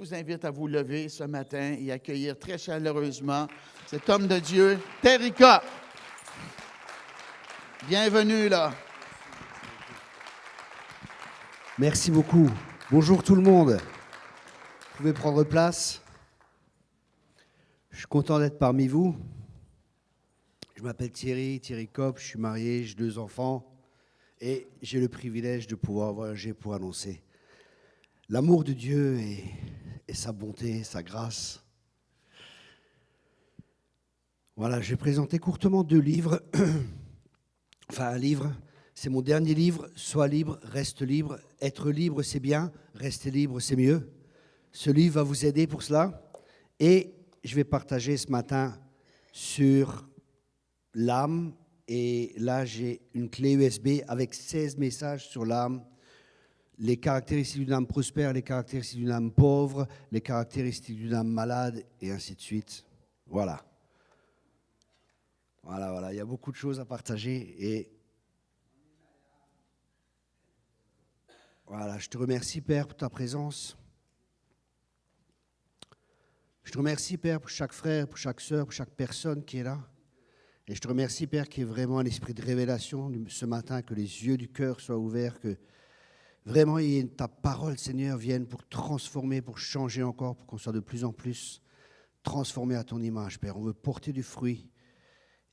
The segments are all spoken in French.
vous invite à vous lever ce matin et accueillir très chaleureusement cet homme de Dieu, Terrika. Bienvenue là. Merci beaucoup. Bonjour tout le monde. Vous pouvez prendre place. Je suis content d'être parmi vous. Je m'appelle Thierry Kopp, je suis marié, j'ai 2 enfants et j'ai le privilège de pouvoir voyager pour annoncer l'amour de Dieu et sa bonté, sa grâce. Voilà, je vais présenter courtement 2 livres. Enfin, un livre, c'est mon dernier livre. Sois libre, reste libre. Être libre, c'est bien. Rester libre, c'est mieux. Ce livre va vous aider pour cela. Et je vais partager ce matin sur l'âme. Et là, j'ai une clé USB avec 16 messages sur l'âme. Les caractéristiques d'une âme prospère, les caractéristiques d'une âme pauvre, les caractéristiques d'une âme malade, et ainsi de suite. Voilà. Voilà. Il y a beaucoup de choses à partager. Et voilà, je te remercie, Père, pour ta présence. Je te remercie, Père, pour chaque frère, pour chaque sœur, pour chaque personne qui est là. Et je te remercie, Père, qu'il y ait vraiment un esprit de révélation ce matin, que les yeux du cœur soient ouverts, que vraiment ta parole, Seigneur, vienne pour transformer, pour changer encore, pour qu'on soit de plus en plus transformé à ton image, Père. On veut porter du fruit.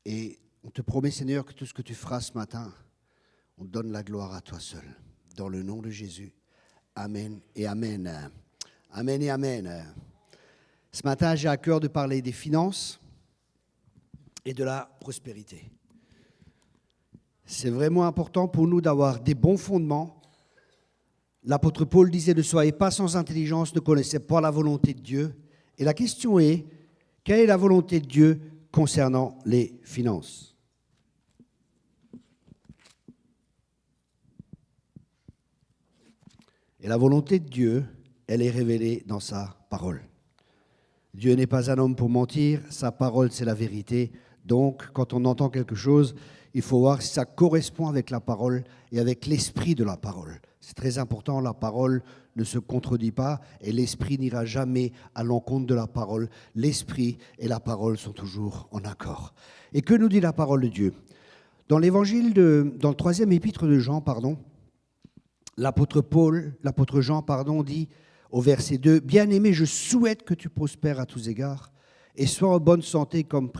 Et on te promet, Seigneur, que tout ce que tu feras ce matin, on donne la gloire à toi seul. Dans le nom de Jésus. Amen et Amen. Amen et Amen. Ce matin, j'ai à cœur de parler des finances et de la prospérité. C'est vraiment important pour nous d'avoir des bons fondements. L'apôtre Paul disait « Ne soyez pas sans intelligence, ne connaissez pas la volonté de Dieu. » Et la question est, quelle est la volonté de Dieu concernant les finances? Et la volonté de Dieu, elle est révélée dans sa parole. Dieu n'est pas un homme pour mentir, sa parole c'est la vérité. Donc, quand on entend quelque chose, il faut voir si ça correspond avec la parole et avec l'esprit de la parole. C'est très important, la parole ne se contredit pas et l'esprit n'ira jamais à l'encontre de la parole. L'esprit et la parole sont toujours en accord. Et que nous dit la parole de Dieu? Dans le 3e épître de Jean, l'apôtre Jean, dit au verset 2, « Bien-aimé, je souhaite que tu prospères à tous égards et sois en bonne santé comme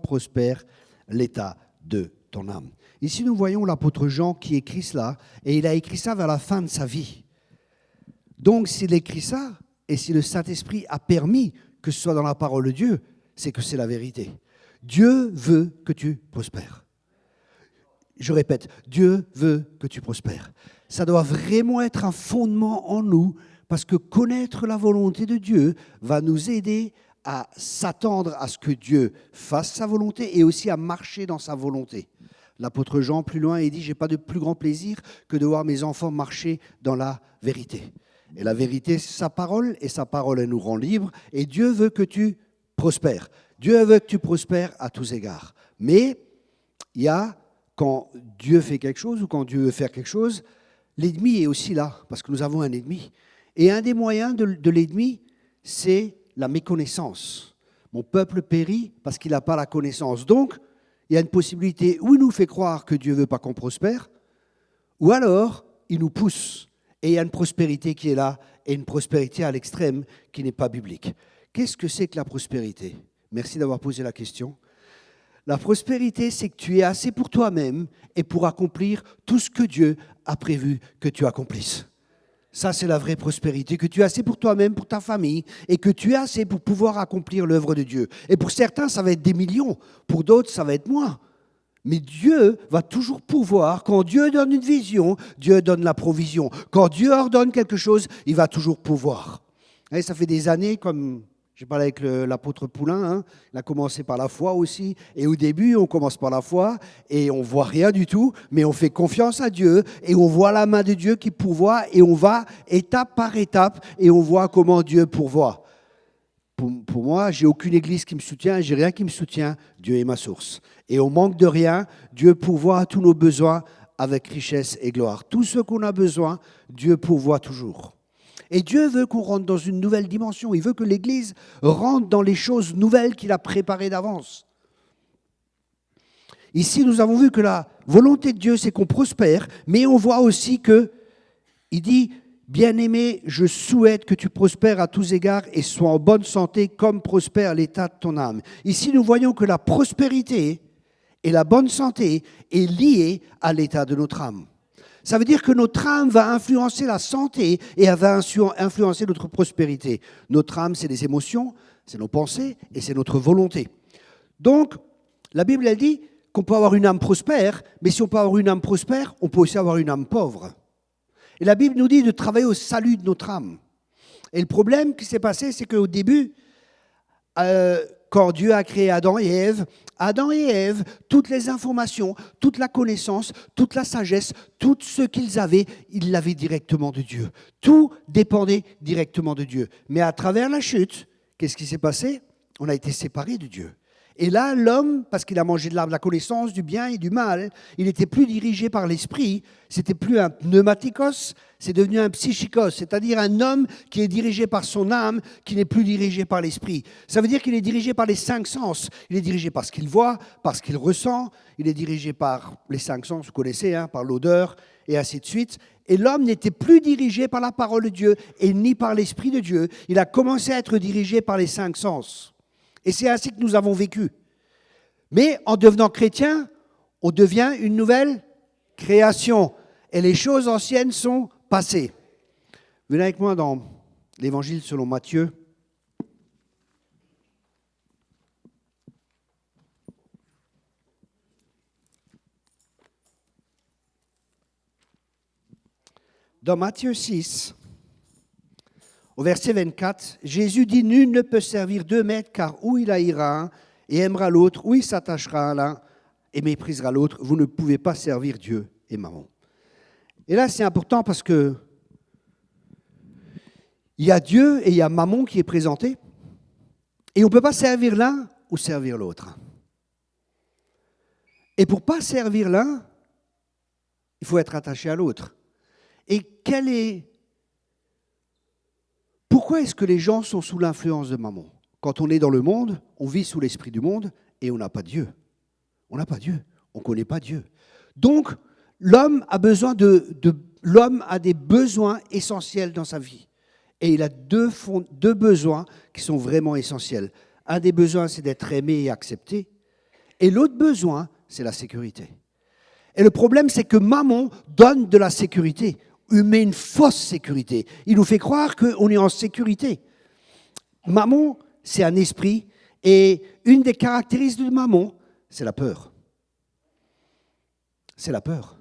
prospère l'état de ton âme. » Ici, nous voyons l'apôtre Jean qui écrit cela, et il a écrit ça vers la fin de sa vie. Donc, s'il écrit ça, et si le Saint-Esprit a permis que ce soit dans la parole de Dieu, c'est que c'est la vérité. Dieu veut que tu prospères. Je répète, Dieu veut que tu prospères. Ça doit vraiment être un fondement en nous, parce que connaître la volonté de Dieu va nous aider à s'attendre à ce que Dieu fasse sa volonté et aussi à marcher dans sa volonté. L'apôtre Jean, plus loin, il dit « J'ai pas de plus grand plaisir que de voir mes enfants marcher dans la vérité. » Et la vérité, c'est sa parole, et sa parole, elle nous rend libres, et Dieu veut que tu prospères. Dieu veut que tu prospères à tous égards. Mais il y a, quand Dieu fait quelque chose ou quand Dieu veut faire quelque chose, l'ennemi est aussi là, parce que nous avons un ennemi. Et un des moyens de l'ennemi, c'est la méconnaissance. Mon peuple périt parce qu'il n'a pas la connaissance. Donc, il y a une possibilité où il nous fait croire que Dieu ne veut pas qu'on prospère, ou alors il nous pousse. Et il y a une prospérité qui est là, et une prospérité à l'extrême qui n'est pas biblique. Qu'est-ce que c'est que la prospérité? Merci d'avoir posé la question. La prospérité, c'est que tu es assez pour toi-même et pour accomplir tout ce que Dieu a prévu que tu accomplisses. Ça, c'est la vraie prospérité, que tu es assez pour toi-même, pour ta famille, et que tu es assez pour pouvoir accomplir l'œuvre de Dieu. Et pour certains, ça va être des millions. Pour d'autres, ça va être moins. Mais Dieu va toujours pouvoir. Quand Dieu donne une vision, Dieu donne la provision. Quand Dieu ordonne quelque chose, il va toujours pouvoir. Et ça fait des années, comme j'ai parlé avec l'apôtre Poulain, il a commencé par la foi aussi. Et au début, on commence par la foi et on ne voit rien du tout, mais on fait confiance à Dieu et on voit la main de Dieu qui pourvoit et on va étape par étape et on voit comment Dieu pourvoit. Pour moi, j'ai aucune église qui me soutient, j'ai rien qui me soutient, Dieu est ma source. Et au manque de rien, Dieu pourvoit à tous nos besoins avec richesse et gloire. Tout ce qu'on a besoin, Dieu pourvoit toujours. Et Dieu veut qu'on rentre dans une nouvelle dimension. Il veut que l'Église rentre dans les choses nouvelles qu'il a préparées d'avance. Ici, nous avons vu que la volonté de Dieu, c'est qu'on prospère, mais on voit aussi que il dit « Bien-aimé, je souhaite que tu prospères à tous égards et sois en bonne santé comme prospère l'état de ton âme. » Ici, nous voyons que la prospérité et la bonne santé est liée à l'état de notre âme. Ça veut dire que notre âme va influencer la santé et elle va influencer notre prospérité. Notre âme, c'est les émotions, c'est nos pensées et c'est notre volonté. Donc, la Bible, elle dit qu'on peut avoir une âme prospère, mais si on peut avoir une âme prospère, on peut aussi avoir une âme pauvre. Et la Bible nous dit de travailler au salut de notre âme. Et le problème qui s'est passé, c'est qu'au début, quand Dieu a créé Adam et Ève, toutes les informations, toute la connaissance, toute la sagesse, tout ce qu'ils avaient, ils l'avaient directement de Dieu. Tout dépendait directement de Dieu. Mais à travers la chute, qu'est-ce qui s'est passé? On a été séparés de Dieu. Et là, l'homme, parce qu'il a mangé de l'arbre de la connaissance, du bien et du mal, il n'était plus dirigé par l'esprit, c'était plus un pneumatikos, c'est devenu un psychikos, c'est-à-dire un homme qui est dirigé par son âme, qui n'est plus dirigé par l'esprit. Ça veut dire qu'il est dirigé par les 5 sens. Il est dirigé par ce qu'il voit, par ce qu'il ressent, il est dirigé par les 5 sens, vous connaissez, hein, par l'odeur, et ainsi de suite. Et l'homme n'était plus dirigé par la parole de Dieu et ni par l'esprit de Dieu. Il a commencé à être dirigé par les 5 sens. Et c'est ainsi que nous avons vécu. Mais en devenant chrétien, on devient une nouvelle création. Et les choses anciennes sont passées. Venez avec moi dans l'Évangile selon Matthieu. Dans Matthieu 6, au verset 24, Jésus dit « Nul ne peut servir 2 maîtres, car ou il haïra un et aimera l'autre, ou il s'attachera à l'un et méprisera l'autre. Vous ne pouvez pas servir Dieu et Mammon. » Et là, c'est important parce que il y a Dieu et il y a Mammon qui est présenté, et on ne peut pas servir l'un ou servir l'autre. Et pour ne pas servir l'un, il faut être attaché à l'autre. Et pourquoi est-ce que les gens sont sous l'influence de Mammon? Quand on est dans le monde, on vit sous l'esprit du monde et on n'a pas Dieu. On n'a pas Dieu, on ne connaît pas Dieu. Donc, l'homme a des besoins essentiels dans sa vie. Et il a deux besoins qui sont vraiment essentiels. Un des besoins, c'est d'être aimé et accepté. Et l'autre besoin, c'est la sécurité. Et le problème, c'est que Mammon donne de la sécurité. Il met une fausse sécurité. Il nous fait croire qu'on est en sécurité. Mammon, c'est un esprit. Et une des caractéristiques de Mammon, c'est la peur. C'est la peur.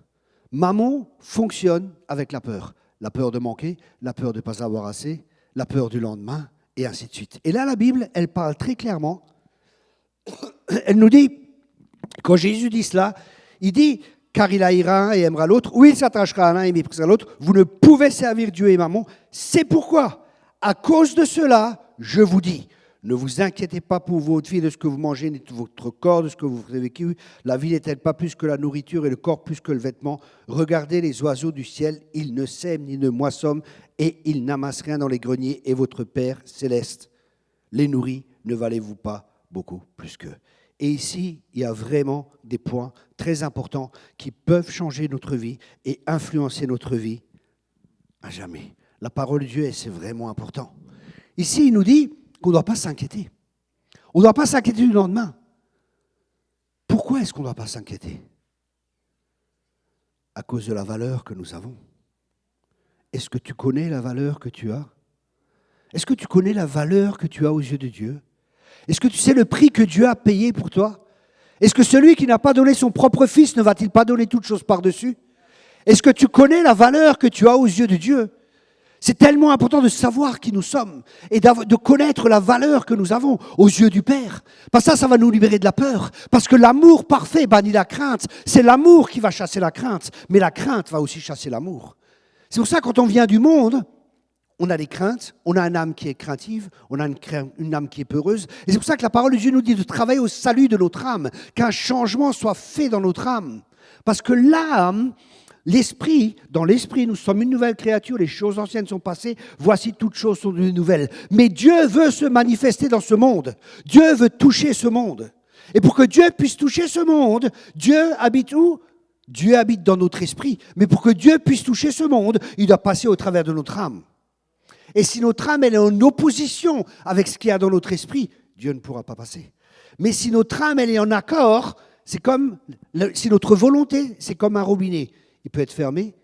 Mammon fonctionne avec la peur. La peur de manquer, la peur de ne pas avoir assez, la peur du lendemain, et ainsi de suite. Et là, la Bible, elle parle très clairement. Elle nous dit, quand Jésus dit cela, il dit, car il haïra un et aimera l'autre, ou il s'attachera à l'un et méprisera l'autre, vous ne pouvez servir Dieu et Mammon. C'est pourquoi, à cause de cela, je vous dis, ne vous inquiétez pas pour votre vie de ce que vous mangez, ni de votre corps, de ce que vous avez vécu. La vie n'est-elle pas plus que la nourriture et le corps plus que le vêtement? Regardez les oiseaux du ciel, ils ne sèment ni ne moissonnent et ils n'amassent rien dans les greniers. Et votre Père céleste les nourrit, ne valez-vous pas beaucoup plus qu'eux? Et ici, il y a vraiment des points très importants qui peuvent changer notre vie et influencer notre vie à jamais. La parole de Dieu, c'est vraiment important. Ici, il nous dit qu'on ne doit pas s'inquiéter. On ne doit pas s'inquiéter du lendemain. Pourquoi est-ce qu'on ne doit pas s'inquiéter? À cause de la valeur que nous avons. Est-ce que tu connais la valeur que tu as? Est-ce que tu connais la valeur que tu as aux yeux de Dieu? Est-ce que tu sais le prix que Dieu a payé pour toi? Est-ce que celui qui n'a pas donné son propre fils ne va-t-il pas donner toute chose par-dessus? Est-ce que tu connais la valeur que tu as aux yeux de Dieu? C'est tellement important de savoir qui nous sommes et de connaître la valeur que nous avons aux yeux du Père. Parce que ça va nous libérer de la peur. Parce que l'amour parfait bannit la crainte. C'est l'amour qui va chasser la crainte, mais la crainte va aussi chasser l'amour. C'est pour ça que quand on vient du monde, on a des craintes, on a une âme qui est craintive, on a une âme qui est peureuse. Et c'est pour ça que la parole de Dieu nous dit de travailler au salut de notre âme, qu'un changement soit fait dans notre âme. Parce que l'âme L'esprit, dans l'esprit, nous sommes une nouvelle créature, les choses anciennes sont passées, voici toutes choses sont devenues nouvelles. Mais Dieu veut se manifester dans ce monde. Dieu veut toucher ce monde. Et pour que Dieu puisse toucher ce monde, Dieu habite où? Dieu habite dans notre esprit. Mais pour que Dieu puisse toucher ce monde, il doit passer au travers de notre âme. Et si notre âme elle est en opposition avec ce qu'il y a dans notre esprit, Dieu ne pourra pas passer. Mais si notre âme elle est en accord, c'est comme si notre volonté, c'est comme un robinet. Il peut être fermé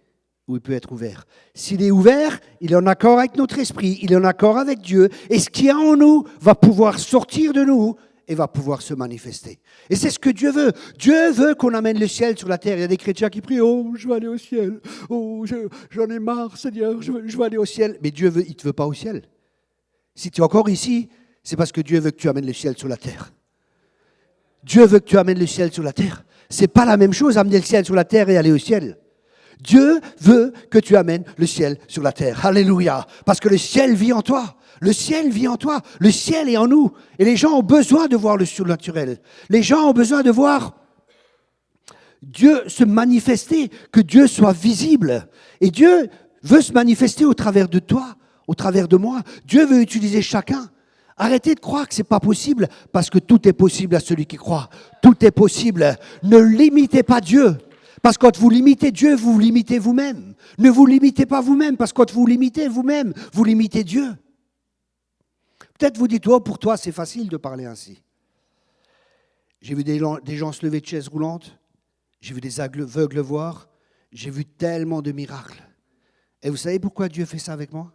ou il peut être ouvert. S'il est ouvert, il est en accord avec notre esprit, il est en accord avec Dieu. Et ce qu'il y a en nous va pouvoir sortir de nous et va pouvoir se manifester. Et c'est ce que Dieu veut. Dieu veut qu'on amène le ciel sur la terre. Il y a des chrétiens qui prient « Oh, je veux aller au ciel. Oh, j'en ai marre, Seigneur, je veux aller au ciel. » Mais Dieu il ne te veut pas au ciel. Si tu es encore ici, c'est parce que Dieu veut que tu amènes le ciel sur la terre. Dieu veut que tu amènes le ciel sur la terre. Ce n'est pas la même chose, amener le ciel sur la terre et aller au ciel. Dieu veut que tu amènes le ciel sur la terre. Alléluia. Parce que le ciel vit en toi. Le ciel vit en toi. Le ciel est en nous. Et les gens ont besoin de voir le surnaturel. Les gens ont besoin de voir Dieu se manifester, que Dieu soit visible. Et Dieu veut se manifester au travers de toi, au travers de moi. Dieu veut utiliser chacun. Arrêtez de croire que ce n'est pas possible, parce que tout est possible à celui qui croit. Tout est possible. Ne limitez pas Dieu. Parce que quand vous limitez Dieu, vous vous limitez vous-même. Ne vous limitez pas vous-même, parce que quand vous limitez vous-même, vous limitez Dieu. Peut-être vous dites, oh, pour toi, c'est facile de parler ainsi. J'ai vu des gens se lever de chaises roulantes. J'ai vu des aveugles voir. J'ai vu tellement de miracles. Et vous savez pourquoi Dieu fait ça avec moi?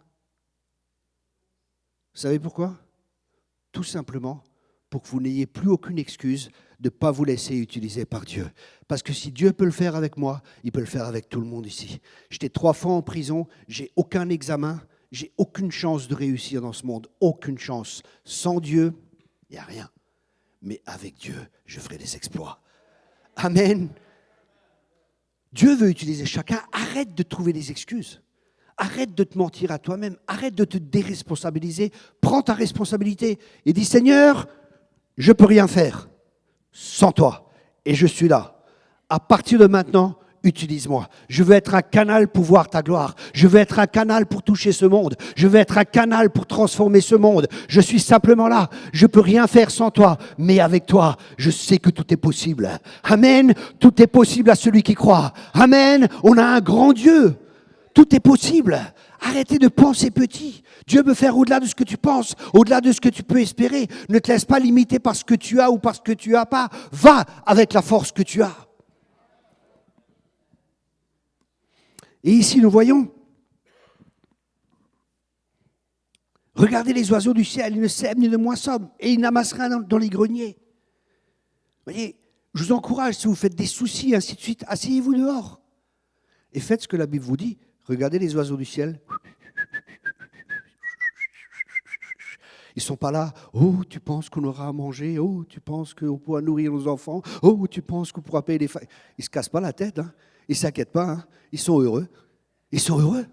Vous savez pourquoi? Tout simplement pour que vous n'ayez plus aucune excuse de ne pas vous laisser utiliser par Dieu. Parce que si Dieu peut le faire avec moi, il peut le faire avec tout le monde ici. J'étais 3 fois en prison, j'ai aucun examen, j'ai aucune chance de réussir dans ce monde, aucune chance. Sans Dieu, il n'y a rien. Mais avec Dieu, je ferai des exploits. Amen. Dieu veut utiliser chacun. Arrête de trouver des excuses. Arrête de te mentir à toi-même. Arrête de te déresponsabiliser. Prends ta responsabilité et dis, Seigneur, je ne peux rien faire sans toi. Et je suis là. À partir de maintenant, utilise-moi. Je veux être un canal pour voir ta gloire. Je veux être un canal pour toucher ce monde. Je veux être un canal pour transformer ce monde. Je suis simplement là. Je ne peux rien faire sans toi. Mais avec toi, je sais que tout est possible. Amen. Tout est possible à celui qui croit. Amen. On a un grand Dieu. Tout est possible. Arrêtez de penser petit. Dieu peut faire au-delà de ce que tu penses, au-delà de ce que tu peux espérer. Ne te laisse pas limiter par ce que tu as ou par ce que tu n'as pas. Va avec la force que tu as. Et ici, nous voyons, regardez les oiseaux du ciel, ils ne sèment ni ne moissonnent, et ils n'amassent rien dans les greniers. Vous voyez, je vous encourage, si vous faites des soucis, ainsi de suite, asseyez-vous dehors. Et faites ce que la Bible vous dit. Regardez les oiseaux du ciel. Ils ne sont pas là. Oh, tu penses qu'on aura à manger? Oh, tu penses qu'on pourra nourrir nos enfants? Oh, tu penses qu'on pourra payer les factures? Ils ne se cassent pas la tête. Hein. Ils ne s'inquiètent pas. Hein. Ils sont heureux. Ils sont heureux.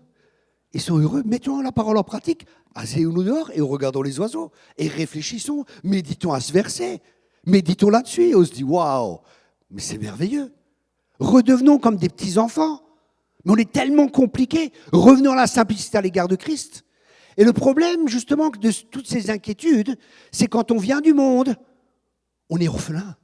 Ils sont heureux. Mettons la parole en pratique. Asseyons-nous dehors et regardons les oiseaux. Et réfléchissons. Méditons à ce verset. Méditons là-dessus. Et on se dit, waouh, mais c'est merveilleux. Redevenons comme des petits enfants. Mais on est tellement compliqués. Revenons à la simplicité à l'égard de Christ. Et le problème, justement, de toutes ces inquiétudes, c'est quand on vient du monde, on est orphelin.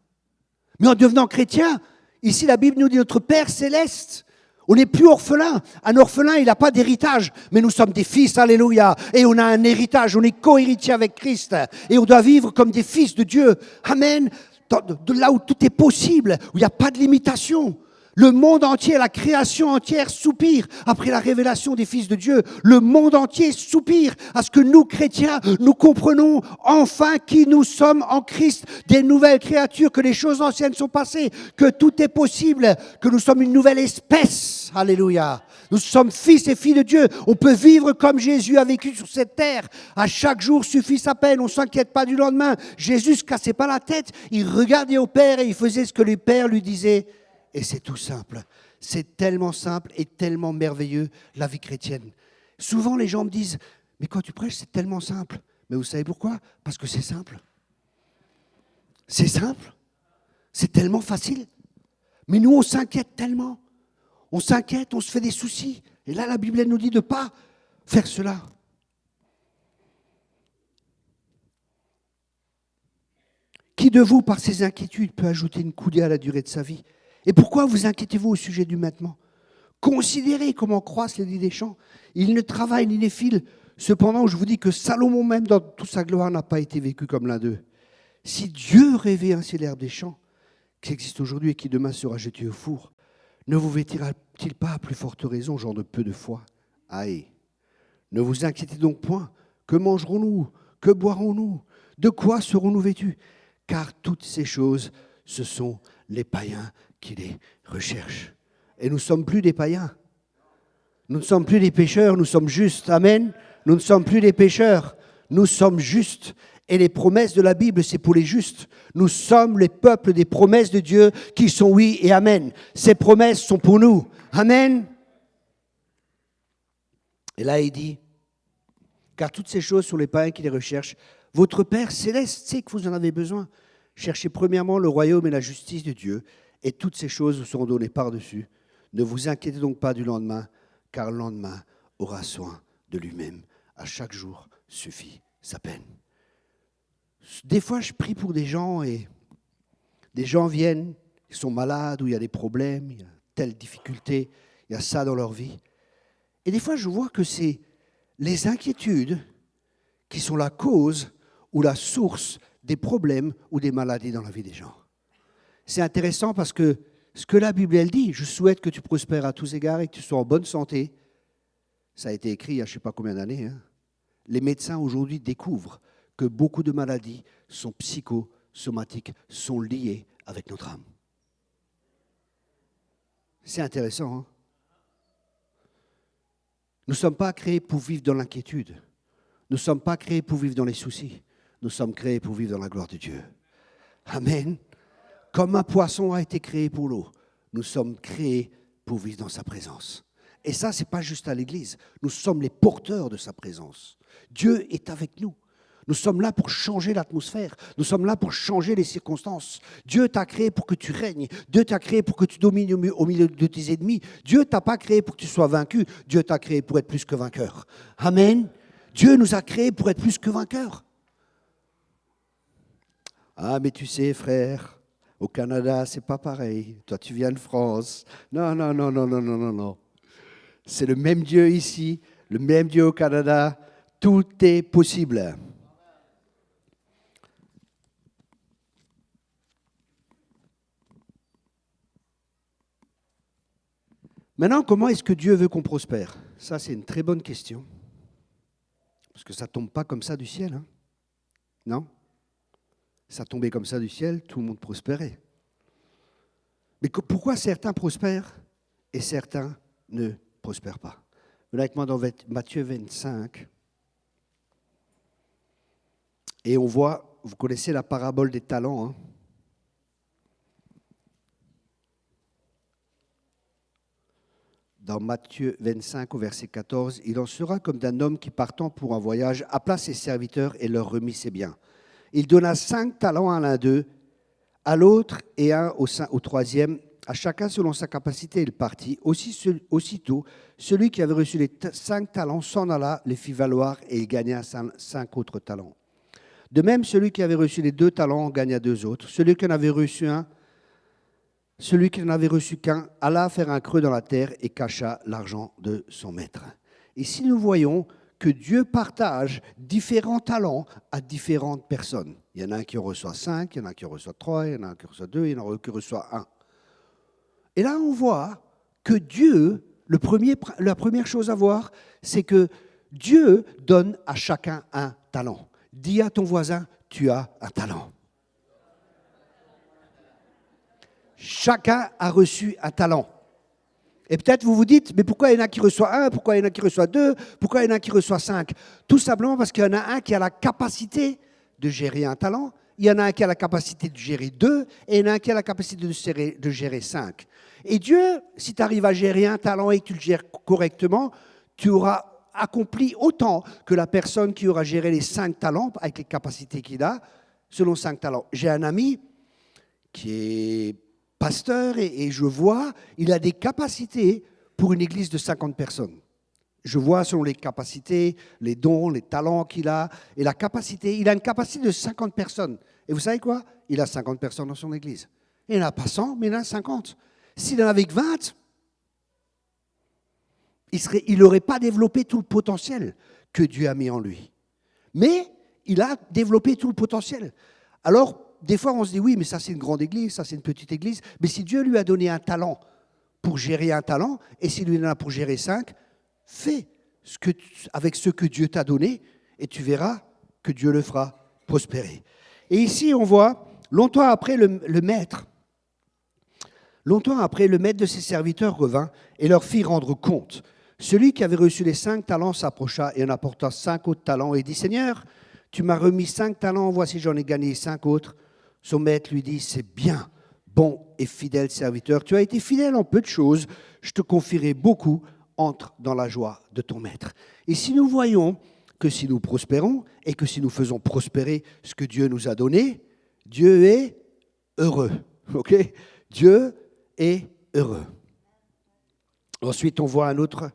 Mais en devenant chrétien, ici la Bible nous dit notre Père céleste. On n'est plus orphelin. Un orphelin, il n'a pas d'héritage. Mais nous sommes des fils, alléluia. Et on a un héritage, on est co-héritier avec Christ. Et on doit vivre comme des fils de Dieu. Amen. De là où tout est possible, où il n'y a pas de limitation. Le monde entier, la création entière soupire après la révélation des fils de Dieu. Le monde entier soupire à ce que nous, chrétiens, nous comprenons enfin qui nous sommes en Christ, des nouvelles créatures, que les choses anciennes sont passées, que tout est possible, que nous sommes une nouvelle espèce. Alléluia. Nous sommes fils et filles de Dieu. On peut vivre comme Jésus a vécu sur cette terre. À chaque jour suffit sa peine. On ne s'inquiète pas du lendemain. Jésus ne se cassait pas la tête. Il regardait au Père et il faisait ce que le Père lui disait. Et c'est tout simple. C'est tellement simple et tellement merveilleux, la vie chrétienne. Souvent, les gens me disent, mais quand tu prêches, c'est tellement simple. Mais vous savez pourquoi? Parce que c'est simple. C'est simple. C'est tellement facile. Mais nous, on s'inquiète tellement. On s'inquiète, on se fait des soucis. Et là, la Bible elle nous dit de ne pas faire cela. Qui de vous, par ses inquiétudes, peut ajouter une coudée à la durée de sa vie? Et pourquoi vous inquiétez-vous au sujet du maintenant? Considérez comment croissent les lits des champs. Ils ne travaillent ni ne filent. Cependant, je vous dis que Salomon même, dans toute sa gloire, n'a pas été vécu comme l'un d'eux. Si Dieu rêvait ainsi l'herbe des champs, qui existe aujourd'hui et qui demain sera jetée au four, ne vous vêtira-t-il pas à plus forte raison, genre de peu de foi? Aïe! Ne vous inquiétez donc point. Que mangerons-nous? Que boirons-nous? De quoi serons-nous vêtus? Car toutes ces choses, ce sont les païens qui les recherchent. Et nous ne sommes plus des païens. Nous ne sommes plus des pécheurs, nous sommes justes. Amen. Nous ne sommes plus des pécheurs, nous sommes justes. Et les promesses de la Bible, c'est pour les justes. Nous sommes les peuples des promesses de Dieu qui sont oui et amen. Ces promesses sont pour nous. Amen. Et là, il dit, car toutes ces choses sont les païens qui les recherchent. Votre Père céleste sait que vous en avez besoin. Cherchez premièrement le royaume et la justice de Dieu, et toutes ces choses vous seront données par-dessus. Ne vous inquiétez donc pas du lendemain, car le lendemain aura soin de lui-même. À chaque jour suffit sa peine. Des fois, je prie pour des gens et des gens viennent, ils sont malades ou il y a des problèmes, il y a telle difficulté, il y a ça dans leur vie. Et des fois, je vois que c'est les inquiétudes qui sont la cause ou la source des problèmes ou des maladies dans la vie des gens. C'est intéressant parce que ce que la Bible elle dit, je souhaite que tu prospères à tous égards et que tu sois en bonne santé. Ça a été écrit il y a je ne sais pas combien d'années. Les médecins aujourd'hui découvrent que beaucoup de maladies sont psychosomatiques, sont liées avec notre âme. C'est intéressant. Nous ne sommes pas créés pour vivre dans l'inquiétude. Nous ne sommes pas créés pour vivre dans les soucis. Nous sommes créés pour vivre dans la gloire de Dieu. Amen. Comme un poisson a été créé pour l'eau, nous sommes créés pour vivre dans sa présence. Et ça, ce n'est pas juste à l'église. Nous sommes les porteurs de sa présence. Dieu est avec nous. Nous sommes là pour changer l'atmosphère. Nous sommes là pour changer les circonstances. Dieu t'a créé pour que tu règnes. Dieu t'a créé pour que tu domines au milieu de tes ennemis. Dieu t'a pas créé pour que tu sois vaincu. Dieu t'a créé pour être plus que vainqueur. Amen. Dieu nous a créés pour être plus que vainqueurs. Ah, mais tu sais, frère, au Canada, c'est pas pareil. Toi, tu viens de France. Non, non, non, non, non, non, non, non. C'est le même Dieu ici, le même Dieu au Canada. Tout est possible. Maintenant, comment est-ce que Dieu veut qu'on prospère? Ça, c'est une très bonne question. Parce que ça ne tombe pas comme ça du ciel. Hein? Non? Ça tombait comme ça du ciel, tout le monde prospérait. Mais pourquoi certains prospèrent et certains ne prospèrent pas? Venez avec moi dans Matthieu 25. Et on voit, vous connaissez la parabole des talents. Hein? Dans Matthieu 25 au verset 14, il en sera comme d'un homme qui partant pour un voyage appela ses serviteurs et leur remit ses biens. Il donna 5 talents à l'un d'eux, à l'autre et un au troisième, à chacun selon sa capacité. Il partit. Aussitôt, celui qui avait reçu les 5 talents s'en alla, les fit valoir et il gagna 5 autres talents. De même, celui qui avait reçu les 2 talents en gagna 2 autres. Celui qui n'en avait reçu qu'un alla faire un creux dans la terre et cacha l'argent de son maître. Ici, nous voyons que Dieu partage différents talents à différentes personnes. Il y en a un qui en reçoit 5, il y en a un qui en reçoit 3, il y en a un qui en reçoit 2, il y en a un qui en reçoit 1. Et là, on voit que Dieu, la première chose à voir, c'est que Dieu donne à chacun un talent. Dis à ton voisin, tu as un talent. Chacun a reçu un talent. Et peut-être vous vous dites, mais pourquoi il y en a qui reçoit 1, pourquoi il y en a qui reçoit 2, pourquoi il y en a qui reçoit 5? Tout simplement parce qu'il y en a un qui a la capacité de gérer un talent, il y en a un qui a la capacité de gérer 2, et il y en a un qui a la capacité de gérer 5. Et Dieu, si tu arrives à gérer un talent et que tu le gères correctement, tu auras accompli autant que la personne qui aura géré les 5 talents, avec les capacités qu'il a, selon 5 talents. J'ai un ami qui est pasteur et je vois, il a des capacités pour une église de 50 personnes. Je vois selon les capacités, les dons, les talents qu'il a, et la capacité. Il a une capacité de 50 personnes. Et vous savez quoi? Il a 50 personnes dans son église. Il n'en a pas 100, mais il en a 50. S'il en avait que 20, il n'aurait pas développé tout le potentiel que Dieu a mis en lui. Mais il a développé tout le potentiel. Alors, des fois, on se dit, oui, mais ça, c'est une grande église, ça, c'est une petite église. Mais si Dieu lui a donné un talent pour gérer un talent, et s'il lui en a pour gérer 5, fais avec ce que Dieu t'a donné, et tu verras que Dieu le fera prospérer. Et ici, on voit, longtemps après, le maître de ses serviteurs revint et leur fit rendre compte. Celui qui avait reçu les 5 talents s'approcha et en apporta 5 autres talents et dit, « Seigneur, tu m'as remis 5 talents, voici j'en ai gagné 5 autres. » Son maître lui dit, « C'est bien, bon et fidèle serviteur. Tu as été fidèle en peu de choses, je te confierai beaucoup. Entre dans la joie de ton maître. » Et si nous voyons que si nous prospérons et que si nous faisons prospérer ce que Dieu nous a donné, Dieu est heureux. Ok? Dieu est heureux. Ensuite, on voit un autre.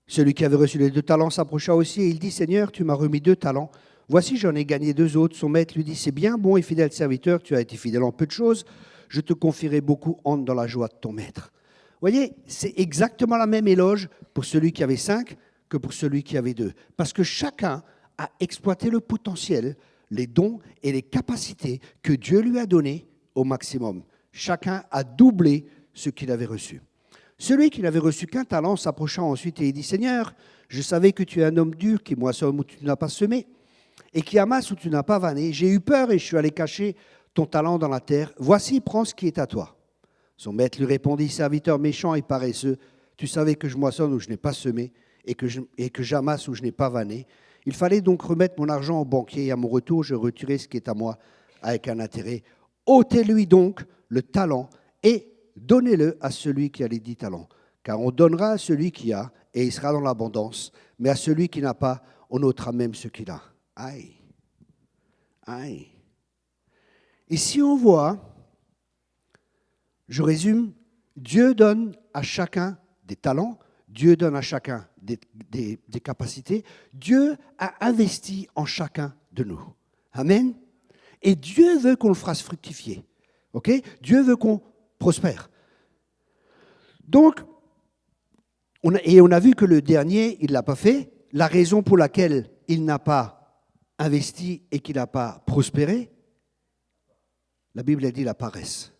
Celui qui avait reçu les 2 talents s'approcha aussi et il dit, « Seigneur, tu m'as remis 2 talents. Voici, j'en ai gagné 2 autres. » Son maître lui dit, « C'est bien, bon et fidèle serviteur, tu as été fidèle en peu de choses, je te confierai beaucoup, entre dans la joie de ton maître. » Vous voyez, c'est exactement la même éloge pour celui qui avait 5 que pour celui qui avait 2. Parce que chacun a exploité le potentiel, les dons et les capacités que Dieu lui a donnés au maximum. Chacun a doublé ce qu'il avait reçu. Celui qui n'avait reçu qu'un talent s'approcha ensuite et il dit, « Seigneur, je savais que tu es un homme dur qui moissonne où tu n'as pas semé et qui amasse où tu n'as pas vanné. J'ai eu peur et je suis allé cacher ton talent dans la terre. Voici, prends ce qui est à toi. » Son maître lui répondit, « Serviteur méchant et paresseux, tu savais que je moissonne où je n'ai pas semé et que j'amasse où je n'ai pas vanné. Il fallait donc remettre mon argent au banquier et à mon retour, je retirerai ce qui est à moi avec un intérêt. Ôtez-lui donc le talent et donnez-le à celui qui a les 10 talents. Car on donnera à celui qui a et il sera dans l'abondance, mais à celui qui n'a pas, on ôtera même ce qu'il a. » Aïe, aïe. Ici, on voit... Je résume, Dieu donne à chacun des talents, Dieu donne à chacun des capacités, Dieu a investi en chacun de nous. Amen. Et Dieu veut qu'on le fasse fructifier. Ok? Dieu veut qu'on prospère. Donc, on a vu que le dernier, il ne l'a pas fait. La raison pour laquelle il n'a pas investi et qu'il n'a pas prospéré, la Bible a dit la paresse.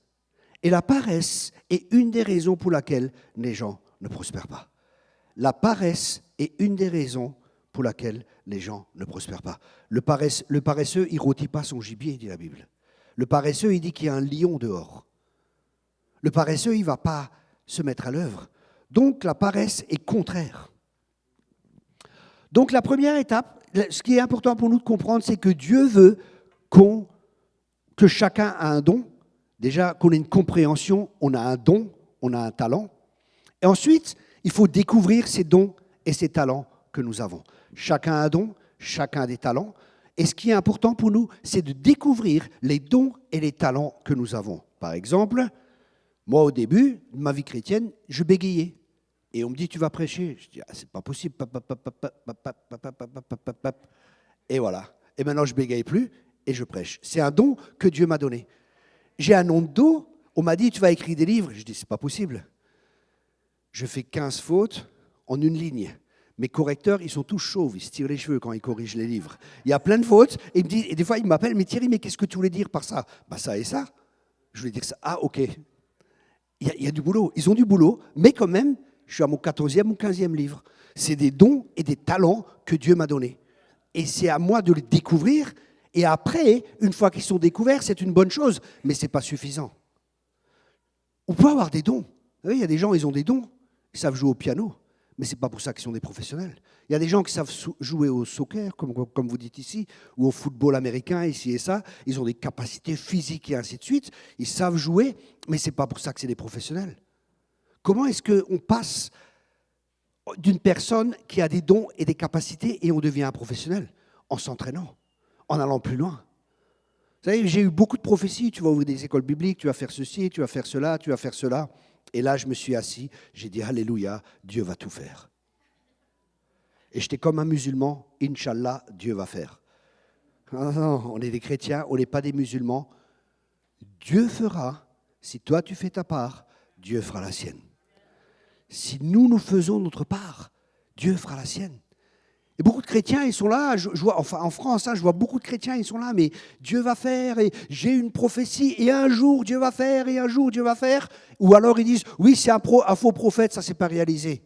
Et la paresse est une des raisons pour laquelle les gens ne prospèrent pas. La paresse est une des raisons pour laquelle les gens ne prospèrent pas. Le paresseux, il ne rôtit pas son gibier, dit la Bible. Le paresseux, il dit qu'il y a un lion dehors. Le paresseux, il ne va pas se mettre à l'œuvre. Donc la paresse est contraire. Donc la première étape, ce qui est important pour nous de comprendre, c'est que Dieu veut que chacun a un don. Déjà, qu'on ait une compréhension, on a un don, on a un talent. Et ensuite, il faut découvrir ces dons et ces talents que nous avons. Chacun a un don, chacun a des talents. Et ce qui est important pour nous, c'est de découvrir les dons et les talents que nous avons. Par exemple, moi, au début de ma vie chrétienne, je bégayais. Et on me dit, tu vas prêcher. Je dis, ah, c'est pas possible. Et voilà. Et maintenant, je bégaye plus et je prêche. C'est un don que Dieu m'a donné. J'ai un nom de dos, on m'a dit, tu vas écrire des livres. Je dis, c'est pas possible. Je fais 15 fautes en une ligne. Mes correcteurs, ils sont tous chauves, ils se tirent les cheveux quand ils corrigent les livres. Il y a plein de fautes, et des fois, ils m'appellent, mais Thierry, mais qu'est-ce que tu voulais dire par ça? Bah ça et ça. Je voulais dire ça. Ah, ok. Il y a du boulot. Ils ont du boulot, mais quand même, je suis à mon 14e ou 15e livre. C'est des dons et des talents que Dieu m'a donnés. Et c'est à moi de les découvrir. Et après, une fois qu'ils sont découverts, c'est une bonne chose, mais ce n'est pas suffisant. On peut avoir des dons. Vous savez, il y a des gens, ils ont des dons, ils savent jouer au piano, mais ce n'est pas pour ça qu'ils sont des professionnels. Il y a des gens qui savent jouer au soccer, comme vous dites ici, ou au football américain, ici et ça. Ils ont des capacités physiques et ainsi de suite. Ils savent jouer, mais ce n'est pas pour ça que c'est des professionnels. Comment est-ce qu'on passe d'une personne qui a des dons et des capacités et on devient un professionnel? En s'entraînant, en allant plus loin. Vous savez, j'ai eu beaucoup de prophéties. Tu vas ouvrir des écoles bibliques, tu vas faire ceci, tu vas faire cela, tu vas faire cela. Et là, je me suis assis, j'ai dit, Alléluia, Dieu va tout faire. Et j'étais comme un musulman, Inch'Allah, Dieu va faire. Non, non, on est des chrétiens, on n'est pas des musulmans. Dieu fera, si toi tu fais ta part, Dieu fera la sienne. Si nous faisons notre part, Dieu fera la sienne. Et beaucoup de chrétiens, ils sont là, je vois, enfin en France, je vois beaucoup de chrétiens, ils sont là, mais Dieu va faire, et j'ai une prophétie, et un jour Dieu va faire, et un jour Dieu va faire. Ou alors ils disent, oui, c'est un faux prophète, ça ne s'est pas réalisé.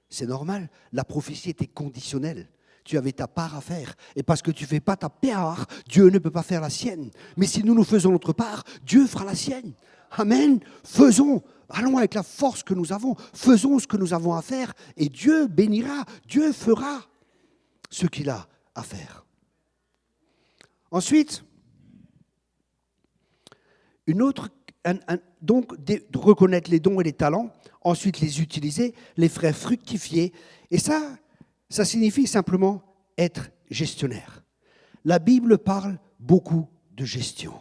C'est normal, la prophétie était conditionnelle. Tu avais ta part à faire. Et parce que tu ne fais pas ta part, Dieu ne peut pas faire la sienne. Mais si nous faisons notre part, Dieu fera la sienne. Amen. Faisons, allons avec la force que nous avons, faisons ce que nous avons à faire, et Dieu bénira, Dieu fera ce qu'il a à faire. Ensuite, donc de reconnaître les dons et les talents, ensuite les utiliser, les faire fructifier. Et ça signifie simplement être gestionnaire. La Bible parle beaucoup de gestion.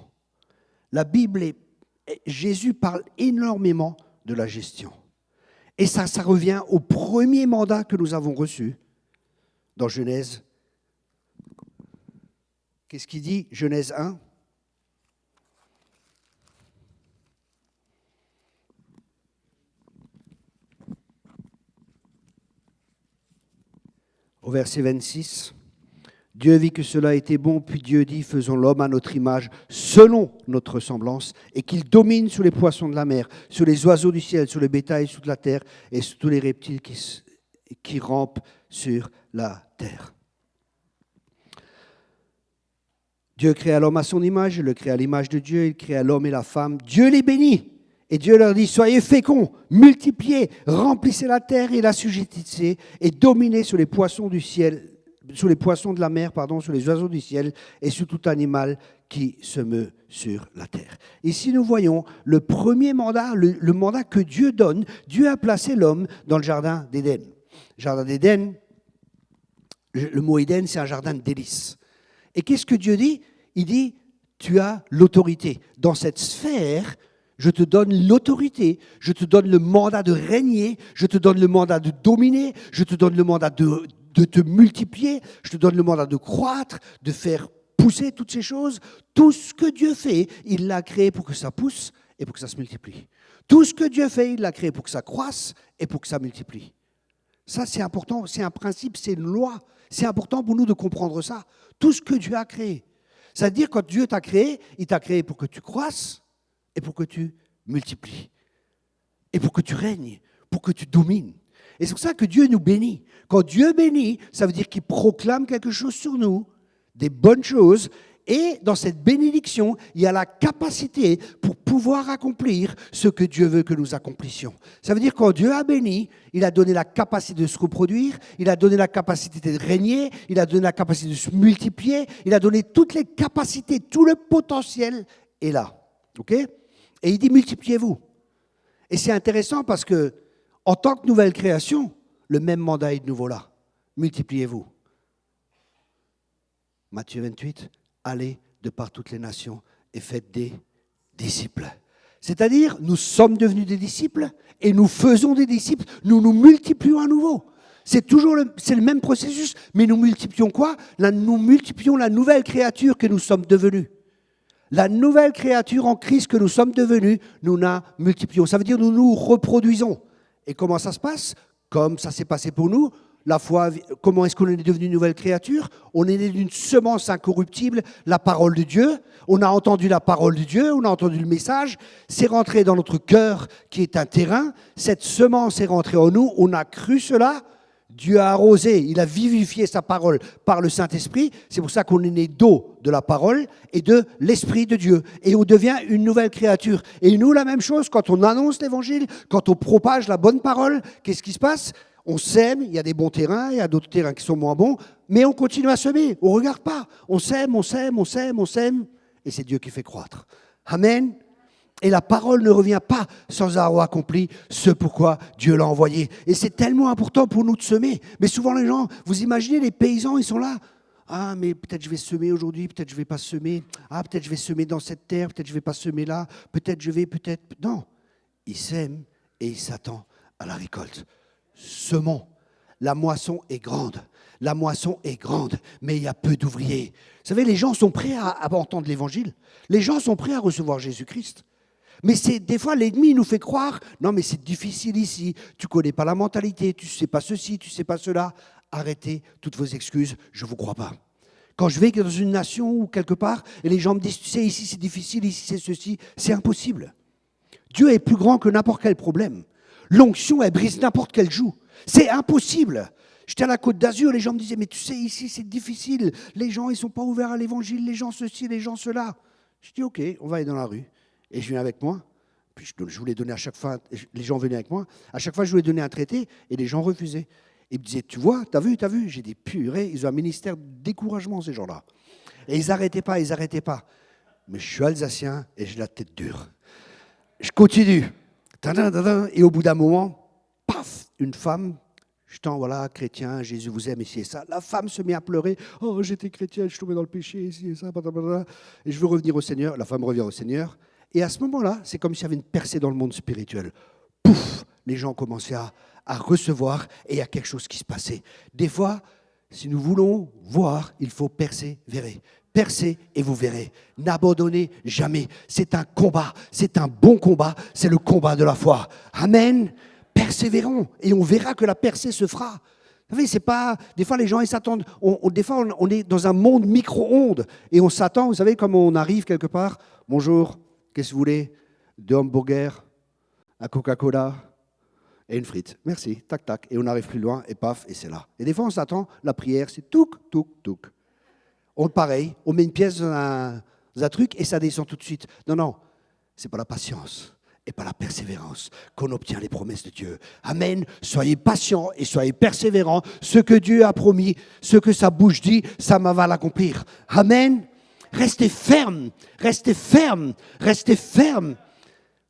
Jésus parle énormément de la gestion. Et ça revient au premier mandat que nous avons reçu dans Genèse. Qu'est-ce qu'il dit, Genèse 1 ? Au verset 26, Dieu vit que cela était bon, puis Dieu dit, faisons l'homme à notre image, selon notre ressemblance, et qu'il domine sur les poissons de la mer, sur les oiseaux du ciel, sur le bétail sous la terre, et sur tous les reptiles qui rampent sur la terre. Dieu créa l'homme à son image, il le créa à l'image de Dieu, il créa l'homme et la femme. Dieu les bénit. Et Dieu leur dit, soyez féconds, multipliez, remplissez la terre et l'assujettissez, et dominez sur les poissons du ciel, sur les poissons de la mer, sur les oiseaux du ciel, et sur tout animal qui se meut sur la terre. Ici, nous voyons le premier mandat, le mandat que Dieu donne. Dieu a placé l'homme dans le jardin d'Éden. Jardin d'Éden, le mot Éden, c'est un jardin de délices. Et qu'est-ce que Dieu dit ? Il dit, tu as l'autorité. Dans cette sphère, je te donne l'autorité, je te donne le mandat de régner, je te donne le mandat de dominer, je te donne le mandat de te multiplier, je te donne le mandat de croître, de faire pousser toutes ces choses. Tout ce que Dieu fait, il l'a créé pour que ça pousse et pour que ça se multiplie. Tout ce que Dieu fait, il l'a créé pour que ça croisse et pour que ça multiplie. Ça, c'est important, c'est un principe, c'est une loi. C'est important pour nous de comprendre ça. Tout ce que Dieu a créé. C'est-à-dire, quand Dieu t'a créé, il t'a créé pour que tu croisses et pour que tu multiplies. Et pour que tu règnes, pour que tu domines. Et c'est pour ça que Dieu nous bénit. Quand Dieu bénit, ça veut dire qu'il proclame quelque chose sur nous, des bonnes choses. Et dans cette bénédiction, il y a la capacité pour pouvoir accomplir ce que Dieu veut que nous accomplissions. Ça veut dire que quand Dieu a béni, il a donné la capacité de se reproduire, il a donné la capacité de régner, il a donné la capacité de se multiplier, il a donné toutes les capacités, tout le potentiel est là. Ok ? Et il dit multipliez-vous. Et c'est intéressant parce que en tant que nouvelle création, le même mandat est de nouveau là. Multipliez-vous. Matthieu 28. Allez de par toutes les nations et faites des disciples. C'est-à-dire, nous sommes devenus des disciples et nous faisons des disciples, nous nous multiplions à nouveau. C'est le même processus, mais nous multiplions quoi ? Nous multiplions la nouvelle créature que nous sommes devenus. La nouvelle créature en Christ que nous sommes devenus, nous la multiplions. Ça veut dire nous nous reproduisons. Et comment ça se passe ? Comme ça s'est passé pour nous. La foi, comment est-ce qu'on est devenu une nouvelle créature ? On est né d'une semence incorruptible, la parole de Dieu. On a entendu la parole de Dieu, on a entendu le message. C'est rentré dans notre cœur qui est un terrain. Cette semence est rentrée en nous, on a cru cela. Dieu a arrosé, il a vivifié sa parole par le Saint-Esprit. C'est pour ça qu'on est né d'eau, de la parole et de l'Esprit de Dieu. Et on devient une nouvelle créature. Et nous, la même chose, quand on annonce l'Évangile, quand on propage la bonne parole, qu'est-ce qui se passe ? On sème, il y a des bons terrains, il y a d'autres terrains qui sont moins bons, mais on continue à semer, on ne regarde pas. On sème, et c'est Dieu qui fait croître. Amen. Et la parole ne revient pas sans avoir accompli ce pourquoi Dieu l'a envoyé. Et c'est tellement important pour nous de semer. Mais souvent les gens, vous imaginez les paysans, ils sont là. Ah, mais peut-être je vais semer aujourd'hui, peut-être je ne vais pas semer. Ah, peut-être je vais semer dans cette terre, peut-être je ne vais pas semer là, peut-être je vais, peut-être... Non, il sème et il s'attend à la récolte. Semons. La moisson est grande. La moisson est grande, mais il y a peu d'ouvriers. Vous savez, les gens sont prêts à entendre l'évangile. Les gens sont prêts à recevoir Jésus-Christ. Mais des fois, l'ennemi nous fait croire, non mais c'est difficile ici, tu ne connais pas la mentalité, tu ne sais pas ceci, tu ne sais pas cela. Arrêtez toutes vos excuses, je ne vous crois pas. Quand je vais dans une nation ou quelque part, et les gens me disent, tu sais, ici c'est difficile, ici c'est ceci, c'est impossible. Dieu est plus grand que n'importe quel problème. L'onction, elle brise n'importe quel joug. C'est impossible. J'étais à la Côte d'Azur, les gens me disaient, mais tu sais, ici c'est difficile, les gens ils ne sont pas ouverts à l'évangile, les gens ceci, les gens cela. Je dis, ok, on va aller dans la rue. Et je viens avec moi. Puis je voulais donner à chaque fois, les gens venaient avec moi. À chaque fois, je voulais donner un traité et les gens refusaient. Ils me disaient, tu vois, t'as vu. J'ai dit, purée, ils ont un ministère de découragement, ces gens-là. Et ils n'arrêtaient pas. Mais je suis alsacien et j'ai la tête dure. Je continue. Et au bout d'un moment, paf, une femme, voilà, chrétien, Jésus vous aime, ici et ça. La femme se met à pleurer. Oh, j'étais chrétien, je suis tombé dans le péché, ici et ça. Et je veux revenir au Seigneur. La femme revient au Seigneur. Et à ce moment-là, c'est comme s'il y avait une percée dans le monde spirituel. Pouf, les gens commençaient à recevoir et il y a quelque chose qui se passait. Des fois, si nous voulons voir, il faut persévérer. Percez et vous verrez. N'abandonnez jamais. C'est un combat, c'est un bon combat, c'est le combat de la foi. Amen. Persévérons et on verra que la percée se fera. Vous savez, c'est pas. Des fois, les gens ils s'attendent. Des fois, on est dans un monde micro-ondes et on s'attend. Vous savez, comme on arrive quelque part. Bonjour. Qu'est-ce que vous voulez? 2 hamburgers, un Coca-Cola et une frite. Merci, tac, tac. Et on arrive plus loin, et paf, et c'est là. Et des fois, on s'attend, la prière, c'est touc, touc, touc. Pareil, on met une pièce dans un truc et ça descend tout de suite. Non, c'est pas la patience et pas la persévérance qu'on obtient les promesses de Dieu. Amen. Soyez patients et soyez persévérants. Ce que Dieu a promis, ce que sa bouche dit, ça va l'accomplir. Amen. Restez fermes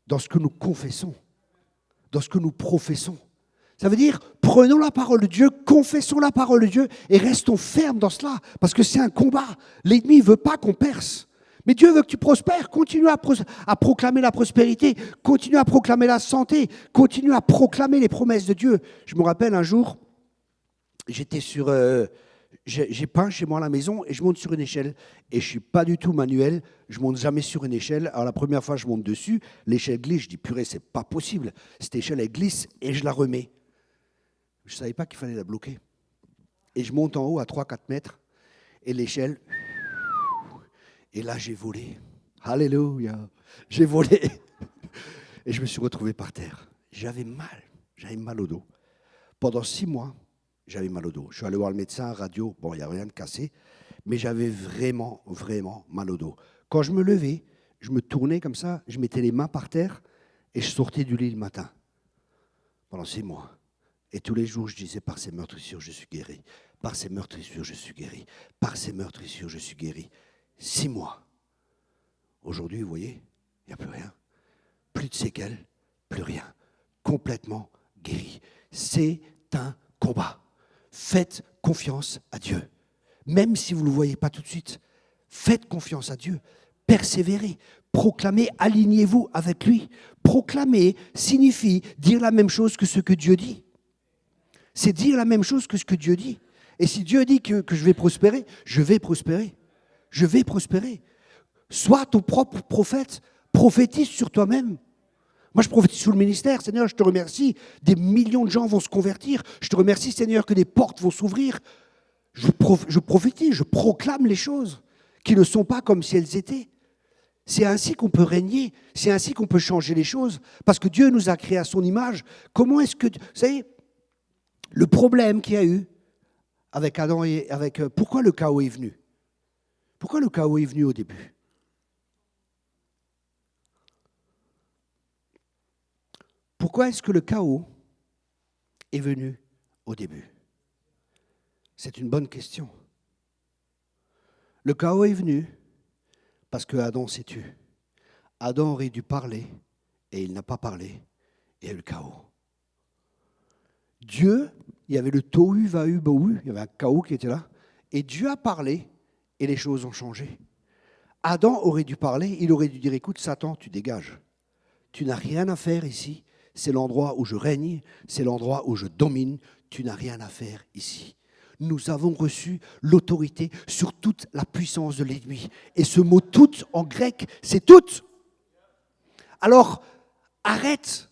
dans ce que nous confessons, dans ce que nous professons. Ça veut dire, prenons la parole de Dieu, confessons la parole de Dieu et restons fermes dans cela, parce que c'est un combat. L'ennemi ne veut pas qu'on perce. Mais Dieu veut que tu prospères. Continue à proclamer la prospérité, continue à proclamer la santé, continue à proclamer les promesses de Dieu. Je me rappelle un jour, j'étais sur... j'ai peint chez moi à la maison et je monte sur une échelle. Et je ne suis pas du tout manuel, je ne monte jamais sur une échelle. Alors la première fois, je monte dessus, l'échelle glisse, je dis purée, c'est pas possible. Cette échelle, elle glisse et je la remets. Je ne savais pas qu'il fallait la bloquer. Et je monte en haut à 3-4 mètres et l'échelle, et là j'ai volé. Alléluia, j'ai volé. Et je me suis retrouvé par terre. J'avais mal au dos. Pendant 6 mois, j'avais mal au dos. Je suis allé voir le médecin, radio, bon, il n'y a rien de cassé, mais j'avais vraiment, vraiment mal au dos. Quand je me levais, je me tournais comme ça, je mettais les mains par terre et je sortais du lit le matin. Pendant 6 mois. Et tous les jours, je disais, par ces meurtrissures, je suis guéri. Par ces meurtrissures, je suis guéri. Par ces meurtrissures, je suis guéri. 6 mois. Aujourd'hui, vous voyez, il n'y a plus rien. Plus de séquelles, plus rien. Complètement guéri. C'est un combat. Faites confiance à Dieu. Même si vous ne le voyez pas tout de suite, faites confiance à Dieu. Persévérez. Proclamez, alignez-vous avec lui. Proclamer signifie dire la même chose que ce que Dieu dit. C'est dire la même chose que ce que Dieu dit. Et si Dieu dit que je vais prospérer, je vais prospérer. Je vais prospérer. Sois ton propre prophète. Prophétise sur toi-même. Moi, je prophétise sous le ministère. Seigneur, je te remercie. Des millions de gens vont se convertir. Je te remercie, Seigneur, que des portes vont s'ouvrir. Je prophétise, je proclame les choses qui ne sont pas comme si elles étaient. C'est ainsi qu'on peut régner. C'est ainsi qu'on peut changer les choses. Parce que Dieu nous a créés à son image. Comment est-ce que... Vous savez, le problème qu'il y a eu avec Adam et avec... Pourquoi le chaos est venu? Pourquoi le chaos est venu au début? Pourquoi est-ce que le chaos est venu au début? C'est une bonne question. Le chaos est venu parce que Adam s'est tu. Adam aurait dû parler et il n'a pas parlé et il y a eu le chaos. Dieu, il y avait le tohu vahu bohu, il y avait un chaos qui était là Et Dieu a parlé et les choses ont changé. Adam aurait dû parler, il aurait dû dire, écoute Satan, tu dégages. Tu n'as rien à faire ici. C'est l'endroit où je règne, c'est l'endroit où je domine. Tu n'as rien à faire ici. Nous avons reçu l'autorité sur toute la puissance de l'ennemi. Et ce mot « toute » en grec, c'est « toute ». Alors, arrête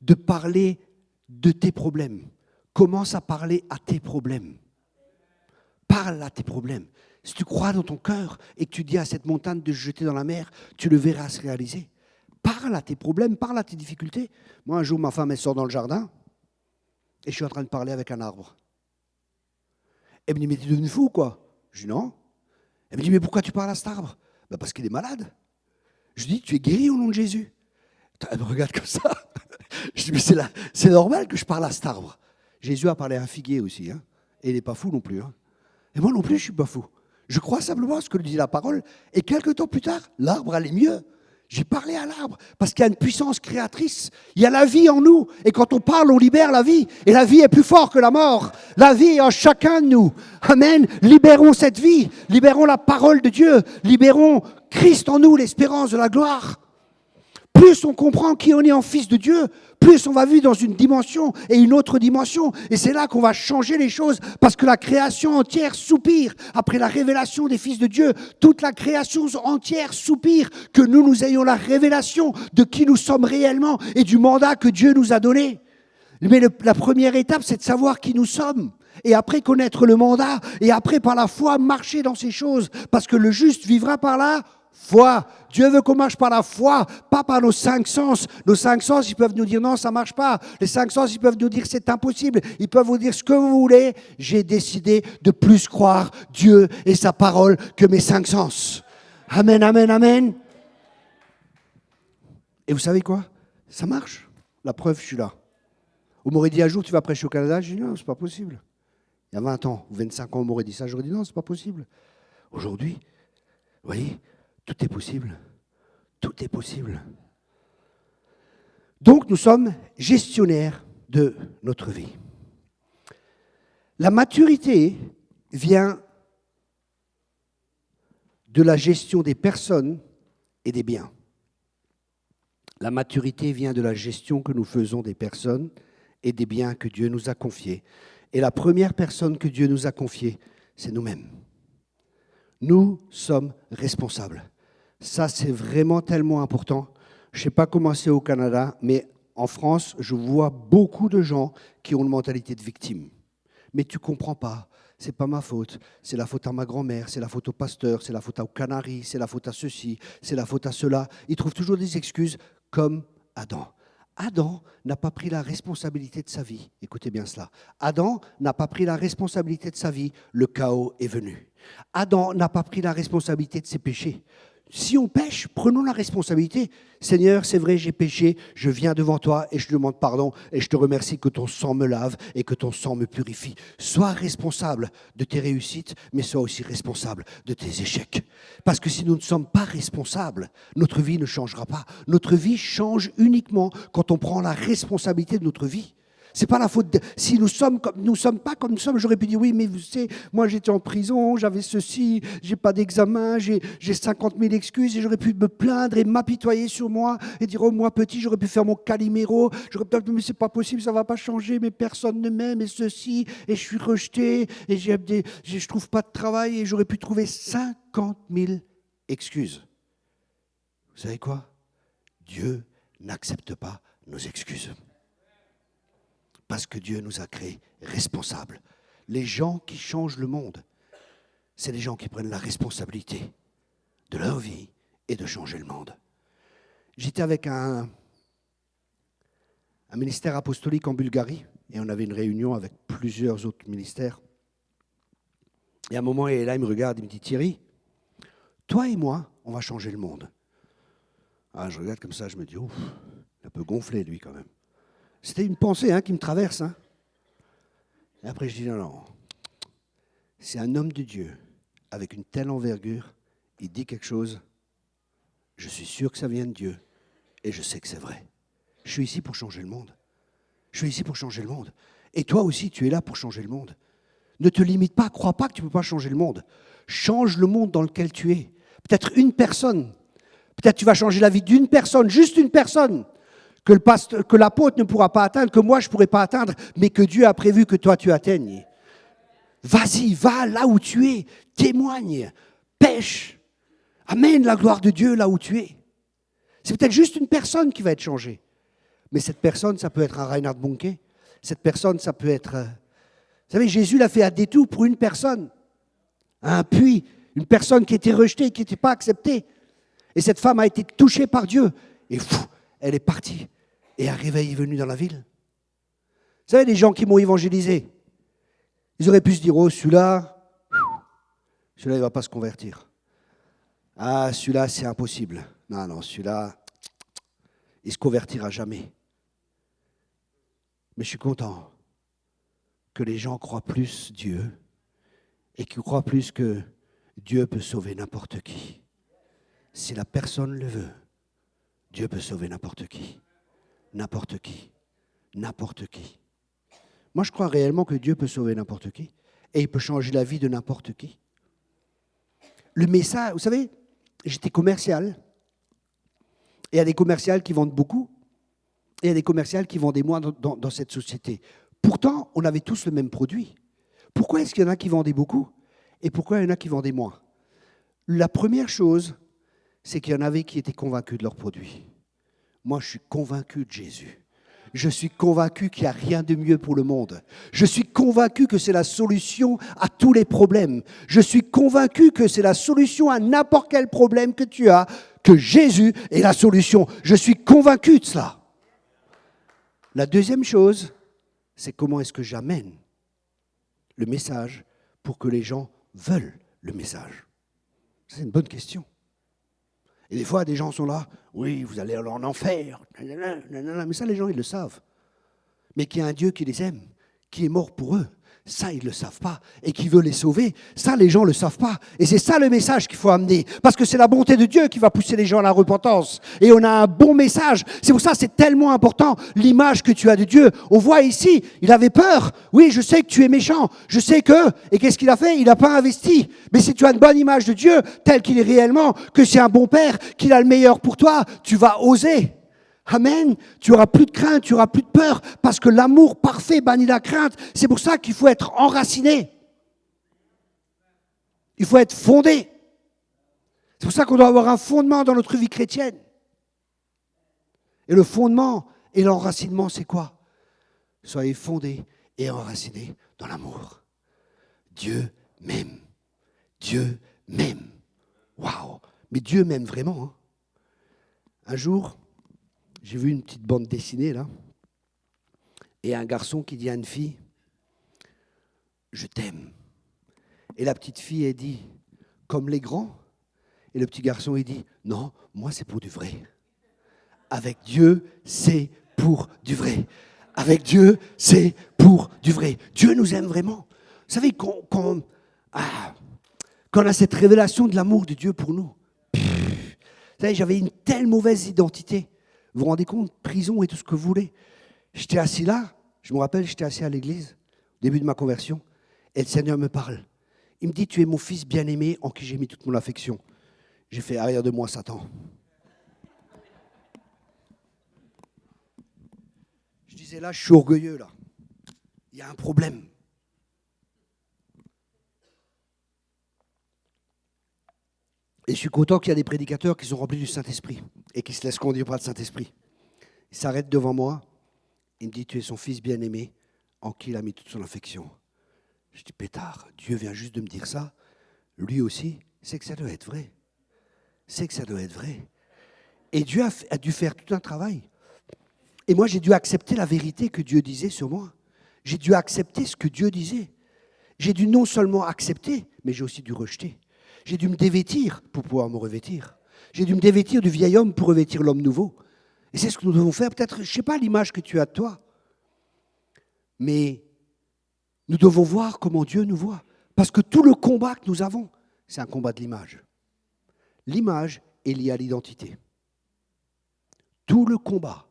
de parler de tes problèmes. Commence à parler à tes problèmes. Parle à tes problèmes. Si tu crois dans ton cœur et que tu dis à cette montagne de se jeter dans la mer, tu le verras se réaliser. Parle à tes problèmes, parle à tes difficultés. Moi, un jour, ma femme, elle sort dans le jardin et je suis en train de parler avec un arbre. Elle me dit, mais tu es devenu fou, quoi? Je dis, non. Elle me dit, mais pourquoi tu parles à cet arbre? Ben, parce qu'il est malade. Je dis, tu es guéri au nom de Jésus. Elle me regarde comme ça. Je dis, mais c'est normal que je parle à cet arbre. Jésus a parlé à un figuier aussi, hein, et il n'est pas fou non plus. Hein. Et moi non plus, je ne suis pas fou. Je crois simplement à ce que dit la parole. Et quelques temps plus tard, l'arbre allait mieux. J'ai parlé à l'arbre parce qu'il y a une puissance créatrice. Il y a la vie en nous. Et quand on parle, on libère la vie. Et la vie est plus forte que la mort. La vie est en chacun de nous. Amen. Libérons cette vie. Libérons la parole de Dieu. Libérons Christ en nous, l'espérance de la gloire. Plus on comprend qui on est en fils de Dieu, plus on va vivre dans une dimension et une autre dimension. Et c'est là qu'on va changer les choses, parce que la création entière soupire. Après la révélation des fils de Dieu, toute la création entière soupire que nous ayons la révélation de qui nous sommes réellement et du mandat que Dieu nous a donné. Mais la première étape, c'est de savoir qui nous sommes. Et après connaître le mandat, et après par la foi marcher dans ces choses. Parce que le juste vivra par la foi. Dieu veut qu'on marche par la foi, pas par nos cinq sens. Nos cinq sens, ils peuvent nous dire non, ça ne marche pas. Les cinq sens, ils peuvent nous dire c'est impossible. Ils peuvent vous dire ce que vous voulez. J'ai décidé de plus croire Dieu et sa parole que mes cinq sens. Amen, amen, amen. Et vous savez quoi? Ça marche. La preuve, je suis là. On m'aurait dit un jour, tu vas prêcher au Canada. J'ai dit non, c'est pas possible. Il y a 20 ans ou 25 ans, on m'aurait dit ça. J'aurais dit non, c'est pas possible. Aujourd'hui, vous voyez, tout est possible. Tout est possible. Donc, nous sommes gestionnaires de notre vie. La maturité vient de la gestion des personnes et des biens. La maturité vient de la gestion que nous faisons des personnes et des biens que Dieu nous a confiés. Et la première personne que Dieu nous a confiée, c'est nous-mêmes. Nous sommes responsables. Ça, c'est vraiment tellement important. Je ne sais pas comment c'est au Canada, mais en France, je vois beaucoup de gens qui ont une mentalité de victime. Mais tu ne comprends pas. Ce n'est pas ma faute. C'est la faute à ma grand-mère, c'est la faute au pasteur, c'est la faute aux Canaries, c'est la faute à ceci, c'est la faute à cela. Ils trouvent toujours des excuses comme Adam. Adam n'a pas pris la responsabilité de sa vie. Écoutez bien cela. Adam n'a pas pris la responsabilité de sa vie. Le chaos est venu. Adam n'a pas pris la responsabilité de ses péchés. Si on pêche, prenons la responsabilité. Seigneur, c'est vrai, j'ai péché, je viens devant toi et je te demande pardon et je te remercie que ton sang me lave et que ton sang me purifie. Sois responsable de tes réussites, mais sois aussi responsable de tes échecs. Parce que si nous ne sommes pas responsables, notre vie ne changera pas. Notre vie change uniquement quand on prend la responsabilité de notre vie. C'est pas la faute si nous sommes pas comme nous sommes, j'aurais pu dire oui, mais vous savez, moi j'étais en prison, j'avais ceci, j'ai pas d'examen, j'ai 50 000 excuses et j'aurais pu me plaindre et m'apitoyer sur moi et dire oh moi petit, j'aurais pu faire mon Calimero, j'aurais peut-être mais c'est pas possible, ça va pas changer, mais personne ne m'aime et ceci et je suis rejeté et je trouve pas de travail et j'aurais pu trouver 50 000 excuses. Vous savez quoi? Dieu n'accepte pas nos excuses. Parce que Dieu nous a créés responsables. Les gens qui changent le monde, c'est les gens qui prennent la responsabilité de leur vie et de changer le monde. J'étais avec un ministère apostolique en Bulgarie et on avait une réunion avec plusieurs autres ministères. Et à un moment, il est là, il me regarde, il me dit « Thierry, toi et moi, on va changer le monde. » Ah, je regarde comme ça, je me dis « Ouf, il est un peu gonflé lui quand même. » C'était une pensée qui me traverse. Et après, je dis non. C'est un homme de Dieu avec une telle envergure, il dit quelque chose, je suis sûr que ça vient de Dieu et je sais que c'est vrai. Je suis ici pour changer le monde. Je suis ici pour changer le monde. Et toi aussi, tu es là pour changer le monde. Ne te limite pas, crois pas que tu ne peux pas changer le monde. Change le monde dans lequel tu es. Peut-être une personne. Peut-être tu vas changer la vie d'une personne, juste une personne, que l'apôtre ne pourra pas atteindre, que moi je ne pourrai pas atteindre, mais que Dieu a prévu que toi tu atteignes. Vas-y, va là où tu es, témoigne, pêche, amène la gloire de Dieu là où tu es. C'est peut-être juste une personne qui va être changée. Mais cette personne, ça peut être un Reinhard Bonnke. Cette personne, ça peut être... Vous savez, Jésus l'a fait à détour pour une personne. Un puits, une personne qui était rejetée, qui n'était pas acceptée. Et cette femme a été touchée par Dieu. Et elle est partie. Et un réveil est venu dans la ville. Vous savez, les gens qui m'ont évangélisé, ils auraient pu se dire, oh, celui-là, il ne va pas se convertir. Ah, celui-là, c'est impossible. Non, celui-là, il ne se convertira jamais. Mais je suis content que les gens croient plus Dieu et qu'ils croient plus que Dieu peut sauver n'importe qui. Si la personne le veut, Dieu peut sauver n'importe qui. N'importe qui. N'importe qui. Moi, je crois réellement que Dieu peut sauver n'importe qui et il peut changer la vie de n'importe qui. Le message, vous savez, j'étais commercial. Et il y a des commerciales qui vendent beaucoup et il y a des commerciales qui vendaient moins dans cette société. Pourtant, on avait tous le même produit. Pourquoi est-ce qu'il y en a qui vendaient beaucoup et pourquoi il y en a qui vendaient moins? La première chose, c'est qu'il y en avait qui étaient convaincus de leur produit. Moi, je suis convaincu de Jésus. Je suis convaincu qu'il n'y a rien de mieux pour le monde. Je suis convaincu que c'est la solution à tous les problèmes. Je suis convaincu que c'est la solution à n'importe quel problème que tu as, que Jésus est la solution. Je suis convaincu de cela. La deuxième chose, c'est comment est-ce que j'amène le message pour que les gens veulent le message. C'est une bonne question. Et des fois, des gens sont là, oui, vous allez en enfer, mais ça, les gens, ils le savent. Mais qu'il y a un Dieu qui les aime, qui est mort pour eux, ça, ils ne le savent pas. Et qui veut les sauver, ça, les gens ne le savent pas. Et c'est ça le message qu'il faut amener. Parce que c'est la bonté de Dieu qui va pousser les gens à la repentance. Et on a un bon message. C'est pour ça que c'est tellement important, l'image que tu as de Dieu. On voit ici, il avait peur. Oui, je sais que tu es méchant. Je sais que... Et qu'est-ce qu'il a fait? Il n'a pas investi. Mais si tu as une bonne image de Dieu, tel qu'il est réellement, que c'est un bon père, qu'il a le meilleur pour toi, tu vas oser. Amen. Tu n'auras plus de crainte, tu n'auras plus de peur, parce que l'amour parfait bannit la crainte. C'est pour ça qu'il faut être enraciné. Il faut être fondé. C'est pour ça qu'on doit avoir un fondement dans notre vie chrétienne. Et le fondement et l'enracinement, c'est quoi? Soyez fondés et enracinés dans l'amour. Dieu m'aime. Dieu m'aime. Waouh! Mais Dieu m'aime vraiment. Hein. Un jour, j'ai vu une petite bande dessinée, là, et un garçon qui dit à une fille, « Je t'aime ». Et la petite fille, elle dit, « Comme les grands ?» Et le petit garçon, il dit, « Non, moi, c'est pour du vrai. Avec Dieu, c'est pour du vrai. Avec Dieu, c'est pour du vrai. Dieu nous aime vraiment. » Vous savez, quand on a cette révélation de l'amour de Dieu pour nous, vous savez, j'avais une telle mauvaise identité. Vous vous rendez compte, prison et tout ce que vous voulez. J'étais assis là, je me rappelle, j'étais assis à l'église, au début de ma conversion, et le Seigneur me parle. Il me dit, tu es mon fils bien-aimé en qui j'ai mis toute mon affection. J'ai fait, arrière de moi, Satan. Je disais, là, je suis orgueilleux, là. Il y a un problème. Et je suis content qu'il y a des prédicateurs qui sont remplis du Saint-Esprit et qui se laissent conduire par le Saint-Esprit. Il s'arrête devant moi, il me dit, tu es son fils bien-aimé en qui il a mis toute son affection. Je dis, pétard, Dieu vient juste de me dire ça. Lui aussi, c'est que ça doit être vrai. C'est que ça doit être vrai. Et Dieu a dû faire tout un travail. Et moi, j'ai dû accepter la vérité que Dieu disait sur moi. J'ai dû accepter ce que Dieu disait. J'ai dû non seulement accepter, mais j'ai aussi dû rejeter. J'ai dû me dévêtir pour pouvoir me revêtir. J'ai dû me dévêtir du vieil homme pour revêtir l'homme nouveau. Et c'est ce que nous devons faire. Peut-être, je ne sais pas l'image que tu as de toi, mais nous devons voir comment Dieu nous voit. Parce que tout le combat que nous avons, c'est un combat de l'image. L'image est liée à l'identité. Tout le combat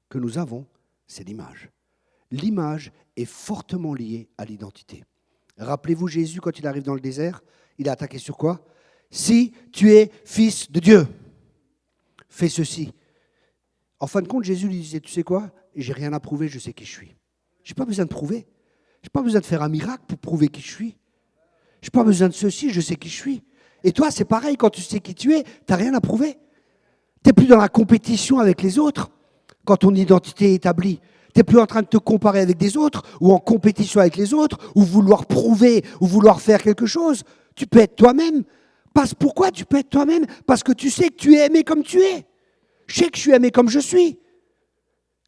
que nous avons, c'est l'image. l'image est fortement liée à l'identité. Rappelez-vous Jésus, quand il arrive dans le désert, il a attaqué sur quoi? Si tu es fils de Dieu, fais ceci. En fin de compte, Jésus lui disait, tu sais quoi? J'ai rien à prouver, je sais qui je suis. Je n'ai pas besoin de prouver. Je n'ai pas besoin de faire un miracle pour prouver qui je suis. Je n'ai pas besoin de ceci, je sais qui je suis. Et toi, c'est pareil, quand tu sais qui tu es, tu n'as rien à prouver. Tu n'es plus dans la compétition avec les autres quand ton identité est établie. Tu n'es plus en train de te comparer avec des autres ou en compétition avec les autres ou vouloir prouver ou vouloir faire quelque chose. Tu peux être toi-même. Pourquoi tu peux être toi-même? Parce que tu sais que tu es aimé comme tu es. Je sais que je suis aimé comme je suis.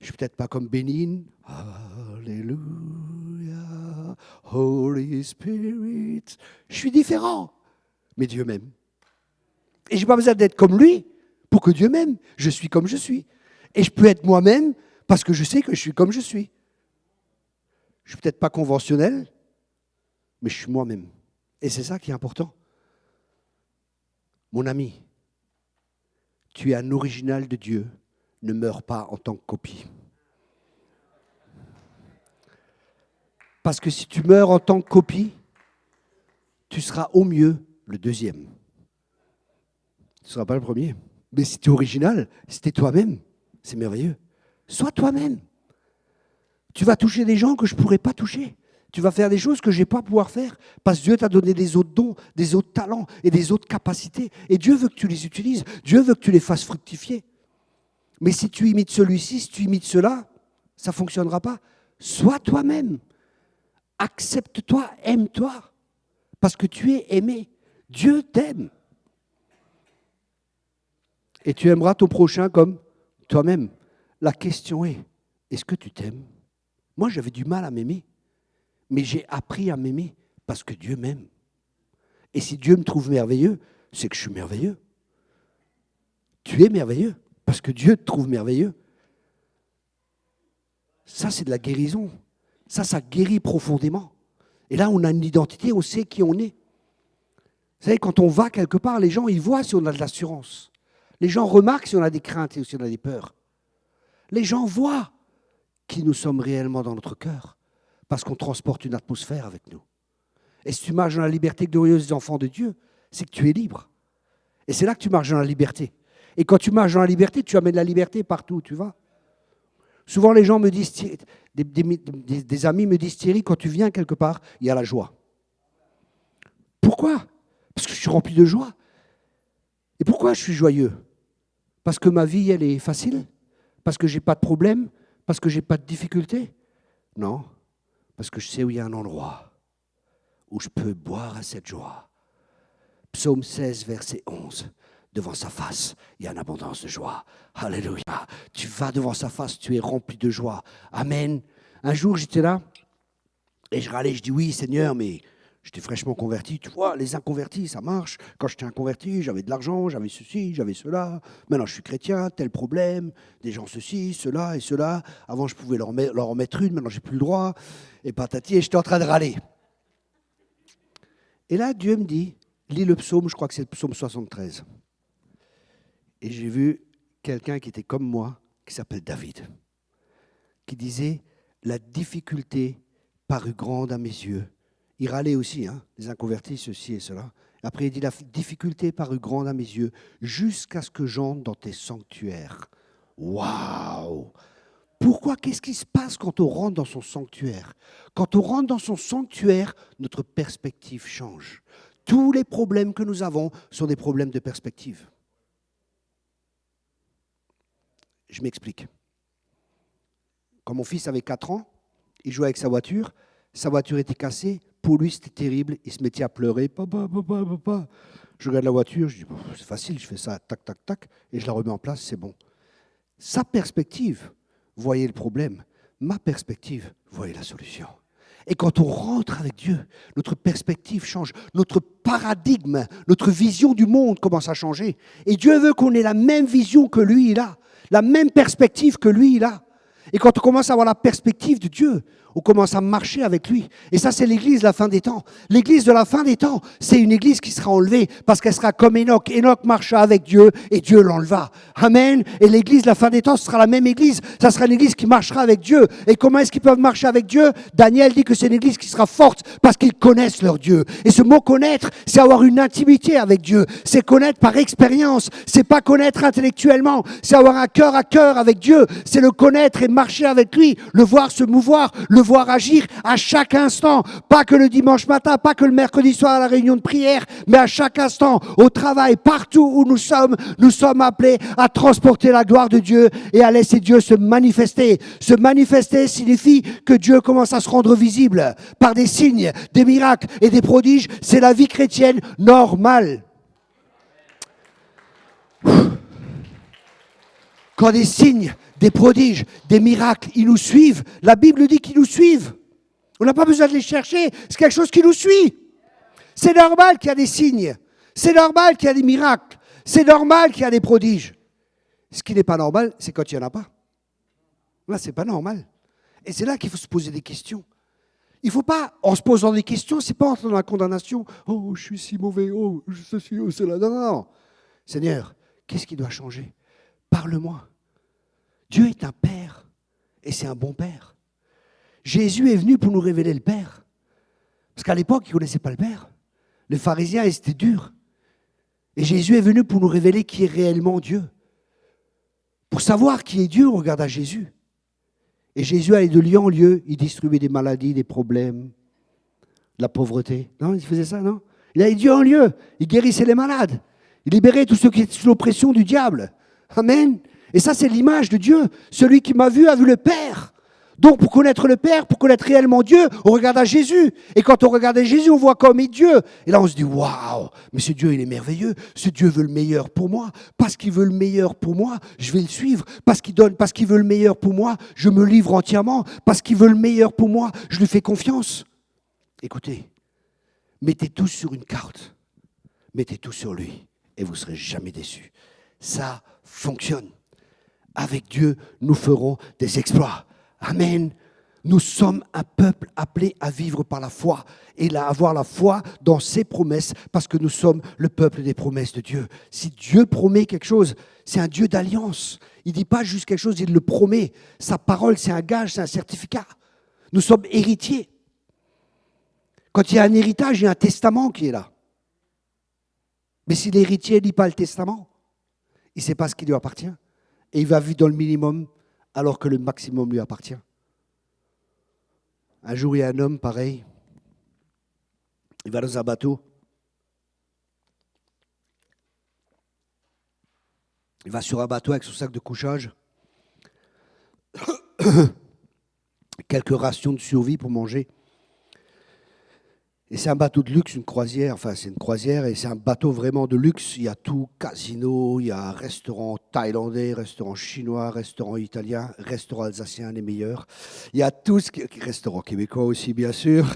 Je ne suis peut-être pas comme Bénigne. Alléluia, Holy Spirit. Je suis différent, mais Dieu m'aime. Et je n'ai pas besoin d'être comme lui pour que Dieu m'aime. Je suis comme je suis. Et je peux être moi-même parce que je sais que je suis comme je suis. Je ne suis peut-être pas conventionnel, mais je suis moi-même. Et c'est ça qui est important. Mon ami, tu es un original de Dieu. Ne meurs pas en tant que copie. Parce que si tu meurs en tant que copie, tu seras au mieux le deuxième. Tu ne seras pas le premier. Mais si tu es original, si tu es toi-même, c'est merveilleux. Sois toi-même. Tu vas toucher des gens que je ne pourrais pas toucher. Tu vas faire des choses que je ne vais pas pouvoir faire. Parce que Dieu t'a donné des autres dons, des autres talents et des autres capacités. Et Dieu veut que tu les utilises. Dieu veut que tu les fasses fructifier. Mais si tu imites celui-ci, si tu imites cela, ça ne fonctionnera pas. Sois toi-même. Accepte-toi, aime-toi. Parce que tu es aimé. Dieu t'aime. Et tu aimeras ton prochain comme toi-même. La question est, est-ce que tu t'aimes? Moi, j'avais du mal à m'aimer. Mais j'ai appris à m'aimer parce que Dieu m'aime. Et si Dieu me trouve merveilleux, c'est que je suis merveilleux. Tu es merveilleux parce que Dieu te trouve merveilleux. Ça, c'est de la guérison. Ça guérit profondément. Et là, on a une identité, on sait qui on est. Vous savez, quand on va quelque part, les gens, ils voient si on a de l'assurance. Les gens remarquent si on a des craintes et si on a des peurs. Les gens voient qui nous sommes réellement dans notre cœur. Parce qu'on transporte une atmosphère avec nous. Et si tu marches dans la liberté glorieuse des enfants de Dieu, c'est que tu es libre. Et c'est là que tu marches dans la liberté. Et quand tu marches dans la liberté, tu amènes la liberté partout où tu vas. Souvent, les gens me disent, des amis me disent, Thierry, quand tu viens quelque part, il y a la joie. Pourquoi? Parce que je suis rempli de joie. Et pourquoi je suis joyeux? Parce que ma vie, elle est facile? Parce que je n'ai pas de problème? Parce que je n'ai pas de difficultés? Non. Parce que je sais où il y a un endroit où je peux boire à cette joie. Psaume 16, verset 11. Devant sa face, il y a une abondance de joie. Alléluia. Tu vas devant sa face, tu es rempli de joie. Amen. Un jour, j'étais là et je râlais. Je dis oui, Seigneur, mais j'étais fraîchement converti. Tu vois, les inconvertis, ça marche. Quand j'étais inconverti, j'avais de l'argent, j'avais ceci, j'avais cela. Maintenant, je suis chrétien, tel problème. Des gens ceci, cela et cela. Avant, je pouvais leur en mettre une. Maintenant, j'ai plus le droit. Et patati, et j'étais en train de râler. Et là, Dieu me dit, lis le psaume, je crois que c'est le psaume 73. Et j'ai vu quelqu'un qui était comme moi, qui s'appelle David, qui disait, la difficulté parut grande à mes yeux. Il râlait aussi, les inconvertis, ceci et cela. Après, il dit, la difficulté parut grande à mes yeux, jusqu'à ce que j'entre dans tes sanctuaires. Waouh! Pourquoi? Qu'est-ce qui se passe quand on rentre dans son sanctuaire? Quand on rentre dans son sanctuaire, notre perspective change. Tous les problèmes que nous avons sont des problèmes de perspective. Je m'explique. Quand mon fils avait 4 ans, il jouait avec sa voiture était cassée, pour lui c'était terrible, il se mettait à pleurer, papa, papa, papa. Je regarde la voiture, je dis, c'est facile, je fais ça, tac, tac, tac, et je la remets en place, c'est bon. Sa perspective voyait le problème, ma perspective voyait la solution. Et quand on rentre avec Dieu, notre perspective change, notre paradigme, notre vision du monde commence à changer. Et Dieu veut qu'on ait la même vision que lui, il a, la même perspective que lui, il a. Et quand on commence à avoir la perspective de Dieu, on commence à marcher avec lui. Et ça, c'est l'église de la fin des temps. L'église de la fin des temps, c'est une église qui sera enlevée parce qu'elle sera comme Enoch. Enoch marcha avec Dieu et Dieu l'enleva. Amen. Et l'église de la fin des temps, ce sera la même église. Ça sera une église qui marchera avec Dieu. Et comment est-ce qu'ils peuvent marcher avec Dieu? Daniel dit que c'est une église qui sera forte parce qu'ils connaissent leur Dieu. Et ce mot connaître, c'est avoir une intimité avec Dieu. C'est connaître par expérience. C'est pas connaître intellectuellement. C'est avoir un cœur à cœur avec Dieu. C'est le connaître et marcher avec lui. Le voir se mouvoir, le voir agir à chaque instant. Pas que le dimanche matin, pas que le mercredi soir à la réunion de prière, mais à chaque instant, au travail, partout où nous sommes appelés à transporter la gloire de Dieu et à laisser Dieu se manifester. Se manifester signifie que Dieu commence à se rendre visible par des signes, des miracles et des prodiges. C'est la vie chrétienne normale. Quand des signes, des prodiges, des miracles, ils nous suivent, la Bible dit qu'ils nous suivent. On n'a pas besoin de les chercher, c'est quelque chose qui nous suit. C'est normal qu'il y a des signes, c'est normal qu'il y a des miracles, c'est normal qu'il y a des prodiges. Ce qui n'est pas normal, c'est quand il n'y en a pas. Là, c'est pas normal. Et c'est là qu'il faut se poser des questions. Il ne faut pas, en se posant des questions, c'est pas entrer dans la condamnation. Oh, je suis si mauvais, oh, je suis, oh, c'est là. Non, non, non. Seigneur, qu'est-ce qui doit changer? Parle-moi. Dieu est un Père, et c'est un bon Père. Jésus est venu pour nous révéler le Père. Parce qu'à l'époque, ils ne connaissaient pas le Père. Les pharisiens, ils étaient durs. Et Jésus est venu pour nous révéler qui est réellement Dieu. Pour savoir qui est Dieu, on regarde à Jésus. Et Jésus allait de lieu en lieu, il distribuait des maladies, des problèmes, de la pauvreté. Non, il faisait ça, non? Il allait de lieu en lieu, il guérissait les malades. Il libérait tous ceux qui étaient sous l'oppression du diable. Amen. Et ça, c'est l'image de Dieu. Celui qui m'a vu a vu le Père. Donc, pour connaître le Père, pour connaître réellement Dieu, on regarde à Jésus. Et quand on regarde à Jésus, on voit comme est Dieu. Et là, on se dit, waouh, mais ce Dieu, il est merveilleux. Ce Dieu veut le meilleur pour moi. Parce qu'il veut le meilleur pour moi, je vais le suivre. Parce qu'il donne, parce qu'il veut le meilleur pour moi, je me livre entièrement. Parce qu'il veut le meilleur pour moi, je lui fais confiance. Écoutez, mettez tout sur une carte. Mettez tout sur lui. Et vous ne serez jamais déçus. Ça fonctionne. Avec Dieu, nous ferons des exploits. Amen. Nous sommes un peuple appelé à vivre par la foi et à avoir la foi dans ses promesses parce que nous sommes le peuple des promesses de Dieu. Si Dieu promet quelque chose, c'est un Dieu d'alliance. Il ne dit pas juste quelque chose, il le promet. Sa parole, c'est un gage, c'est un certificat. Nous sommes héritiers. Quand il y a un héritage, il y a un testament qui est là. Mais si l'héritier ne lit pas le testament, il ne sait pas ce qui lui appartient. Et il va vivre dans le minimum alors que le maximum lui appartient. Un jour, il y a un homme pareil. Il va dans un bateau. Il va sur un bateau avec son sac de couchage. Quelques rations de survie pour manger. Et c'est un bateau de luxe, une croisière, enfin c'est une croisière et c'est un bateau vraiment de luxe. Il y a tout, casino, il y a un restaurant thaïlandais, restaurant chinois, restaurant italien, restaurant alsacien, les meilleurs. Il y a tout ce qui... Restaurant québécois aussi, bien sûr,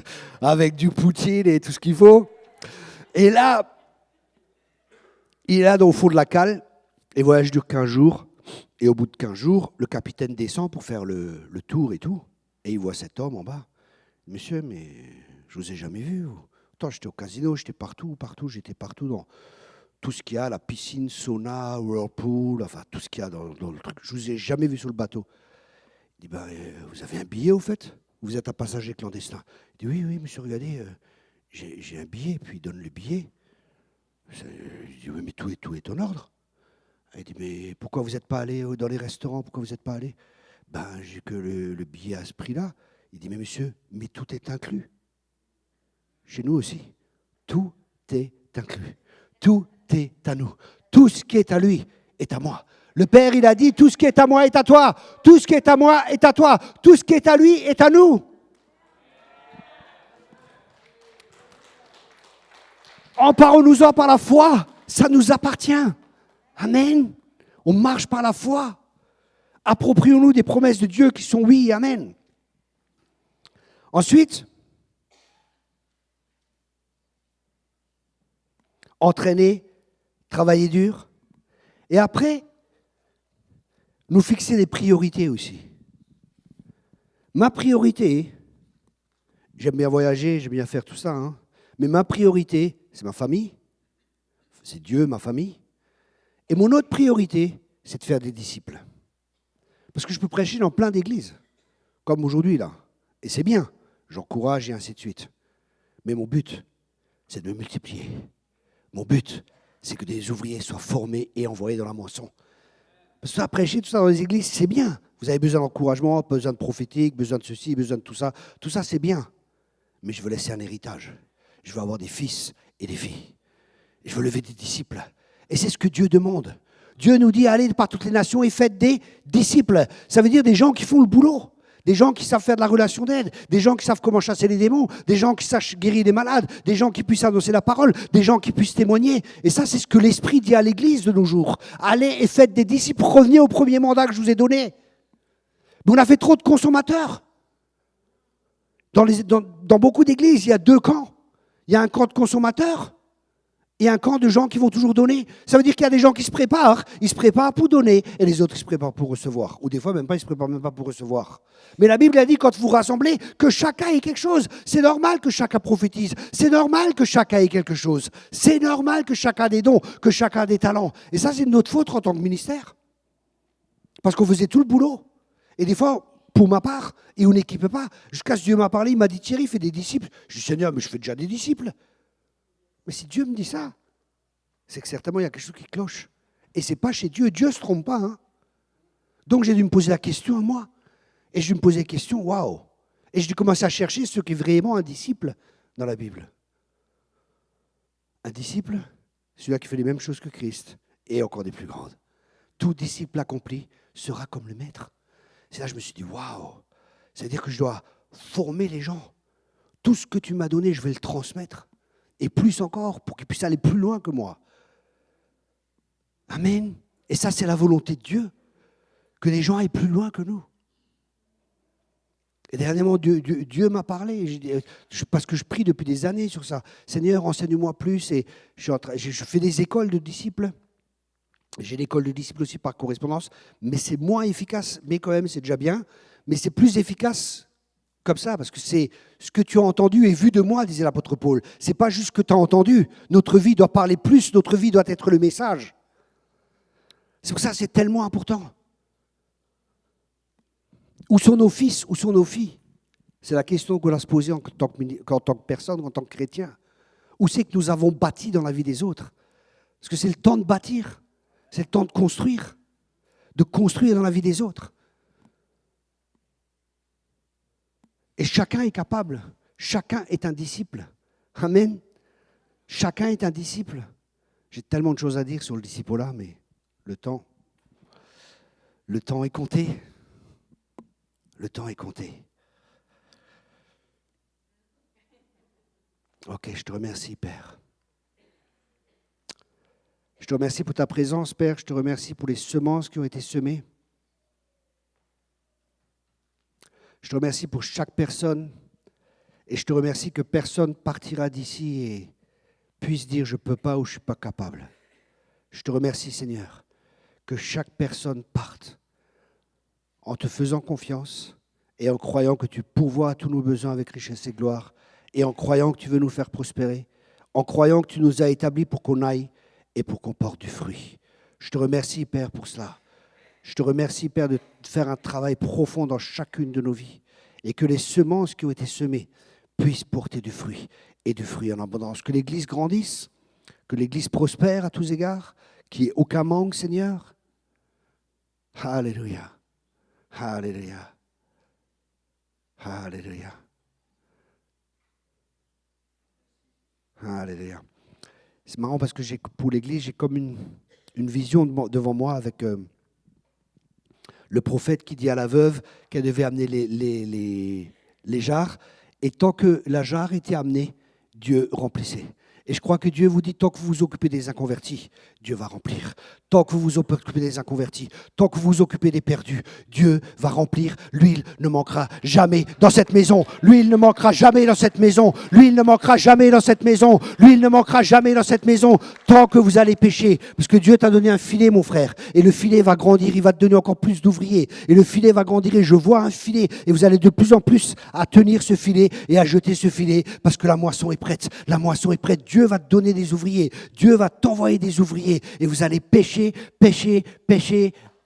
avec du poutine et tout ce qu'il faut. Et là, il est là au fond de la cale, et le voyage dure 15 jours. Et au bout de 15 jours, le capitaine descend pour faire le tour et tout. Et il voit cet homme en bas. Monsieur, mais... je ne vous ai jamais vu. Attends, j'étais au casino, j'étais j'étais partout dans tout ce qu'il y a, la piscine, sauna, whirlpool, enfin tout ce qu'il y a dans le truc. Je ne vous ai jamais vu sur le bateau. Il dit, vous avez un billet au fait? Vous êtes un passager clandestin. Il dit, oui, monsieur, regardez, j'ai un billet, puis il donne le billet. Je dis, oui, mais tout est en ordre. Il dit, mais pourquoi vous n'êtes pas allé dans les restaurants? Pourquoi vous n'êtes pas allé? J'ai que le billet à ce prix-là. Il dit, mais monsieur, mais tout est inclus. Chez nous aussi, tout est inclus. Tout est à nous. Tout ce qui est à lui est à moi. Le Père, il a dit, tout ce qui est à moi est à toi. Tout ce qui est à moi est à toi. Tout ce qui est à lui est à nous. Emparons-nous-en par la foi. Ça nous appartient. Amen. On marche par la foi. Approprions-nous des promesses de Dieu qui sont oui. Amen. Ensuite, entraîner, travailler dur. Et après, nous fixer des priorités aussi. Ma priorité, J'aime bien voyager, j'aime bien faire tout ça. Hein. Mais ma priorité, c'est ma famille. C'est Dieu, ma famille. Et mon autre priorité, c'est de faire des disciples. Parce que je peux prêcher dans plein d'églises, comme aujourd'hui là. Et c'est bien, j'encourage et ainsi de suite. Mais mon but, c'est de me multiplier. Mon but, c'est que des ouvriers soient formés et envoyés dans la moisson. Parce que ça, prêcher tout ça dans les églises, c'est bien. Vous avez besoin d'encouragement, besoin de prophétique, besoin de ceci, besoin de tout ça. Tout ça, c'est bien. Mais je veux laisser un héritage. Je veux avoir des fils et des filles. Je veux lever des disciples. Et c'est ce que Dieu demande. Dieu nous dit, allez par toutes les nations et faites des disciples. Ça veut dire des gens qui font le boulot. Des gens qui savent faire de la relation d'aide. Des gens qui savent comment chasser les démons. Des gens qui savent guérir les malades. Des gens qui puissent annoncer la parole. Des gens qui puissent témoigner. Et ça, c'est ce que l'Esprit dit à l'Église de nos jours. Allez et faites des disciples. Revenez au premier mandat que je vous ai donné. Mais on a fait trop de consommateurs. Dans beaucoup d'églises, il y a deux camps. Il y a un camp de consommateurs et un camp de gens qui vont toujours donner. Ça veut dire qu'il y a des gens qui se préparent. Ils se préparent pour donner et les autres, ils se préparent pour recevoir. Ou des fois, même pas, ils se préparent même pas pour recevoir. Mais la Bible a dit, quand vous rassemblez, que chacun ait quelque chose. C'est normal que chacun prophétise. C'est normal que chacun ait quelque chose. C'est normal que chacun ait des dons, que chacun ait des talents. Et ça, c'est de notre faute en tant que ministère. Parce qu'on faisait tout le boulot. Et des fois, pour ma part, et on n'équipe pas. Jusqu'à ce que Dieu m'a parlé, il m'a dit, Thierry, fais des disciples. Je dis, Seigneur, mais je fais déjà des disciples. Mais si Dieu me dit ça, c'est que certainement il y a quelque chose qui cloche. Et ce n'est pas chez Dieu. Dieu ne se trompe pas. Hein. Donc j'ai dû me poser la question à moi. Et je me posais la question, waouh. Et j'ai dû commencer à chercher ce qu'est vraiment un disciple dans la Bible. Un disciple, celui-là qui fait les mêmes choses que Christ, et encore des plus grandes. Tout disciple accompli sera comme le maître. C'est là que je me suis dit, waouh. C'est-à-dire que je dois former les gens. Tout ce que tu m'as donné, je vais le transmettre. Et plus encore, pour qu'ils puissent aller plus loin que moi. Amen. Et ça, c'est la volonté de Dieu. Que les gens aillent plus loin que nous. Et dernièrement, Dieu m'a parlé. Parce que je prie depuis des années sur ça. Seigneur, enseigne-moi plus. Et je fais des écoles de disciples. J'ai l'école de disciples aussi par correspondance. Mais c'est moins efficace. Mais quand même, c'est déjà bien. Mais c'est plus efficace comme ça, parce que c'est ce que tu as entendu et vu de moi, disait l'apôtre Paul. Ce n'est pas juste ce que tu as entendu. Notre vie doit parler plus, notre vie doit être le message. C'est pour ça que c'est tellement important. Où sont nos fils, où sont nos filles? C'est la question qu'on doit se poser en tant que personne, en tant que chrétien. Où c'est que nous avons bâti dans la vie des autres? Parce que c'est le temps de bâtir, c'est le temps de construire dans la vie des autres. Et chacun est capable. Chacun est un disciple. Amen. Chacun est un disciple. J'ai tellement de choses à dire sur le disciple-là, mais le temps est compté. Le temps est compté. Ok, je te remercie, Père. Je te remercie pour ta présence, Père. Je te remercie pour les semences qui ont été semées. Je te remercie pour chaque personne et je te remercie que personne partira d'ici et puisse dire « je ne peux pas » ou « je ne suis pas capable ». Je te remercie, Seigneur, que chaque personne parte en te faisant confiance et en croyant que tu pourvois à tous nos besoins avec richesse et gloire et en croyant que tu veux nous faire prospérer, en croyant que tu nous as établis pour qu'on aille et pour qu'on porte du fruit. Je te remercie, Père, pour cela. Je te remercie, Père, de faire un travail profond dans chacune de nos vies et que les semences qui ont été semées puissent porter du fruit et du fruit en abondance. Que l'Église grandisse, que l'Église prospère à tous égards, qu'il n'y ait aucun manque, Seigneur. Alléluia. Alléluia. Alléluia. Alléluia. C'est marrant parce que pour l'Église, j'ai comme une vision devant moi avec le prophète qui dit à la veuve qu'elle devait amener les jarres. Et tant que la jarre était amenée, Dieu remplissait. Et je crois que Dieu vous dit, tant que vous vous occupez des inconvertis, Dieu va remplir. Tant que vous vous occupez des inconvertis, tant que vous vous occupez des perdus, Dieu va remplir. L'huile ne manquera jamais dans cette maison. L'huile ne manquera jamais dans cette maison. L'huile ne manquera jamais dans cette maison. L'huile ne manquera jamais dans cette maison. Tant que vous allez pécher. Parce que Dieu t'a donné un filet, mon frère. Et le filet va grandir. Il va te donner encore plus d'ouvriers. Et le filet va grandir. Et je vois un filet. Et vous allez de plus en plus à tenir ce filet et à jeter ce filet. Parce que la moisson est prête. La moisson est prête. Dieu va te donner des ouvriers. Dieu va t'envoyer des ouvriers. Et vous allez pécher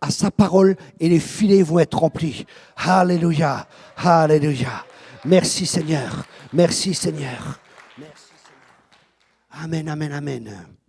à sa parole et les filets vont être remplis. Alléluia, alléluia. Merci Seigneur, merci Seigneur. Merci Seigneur. Amen, amen, amen.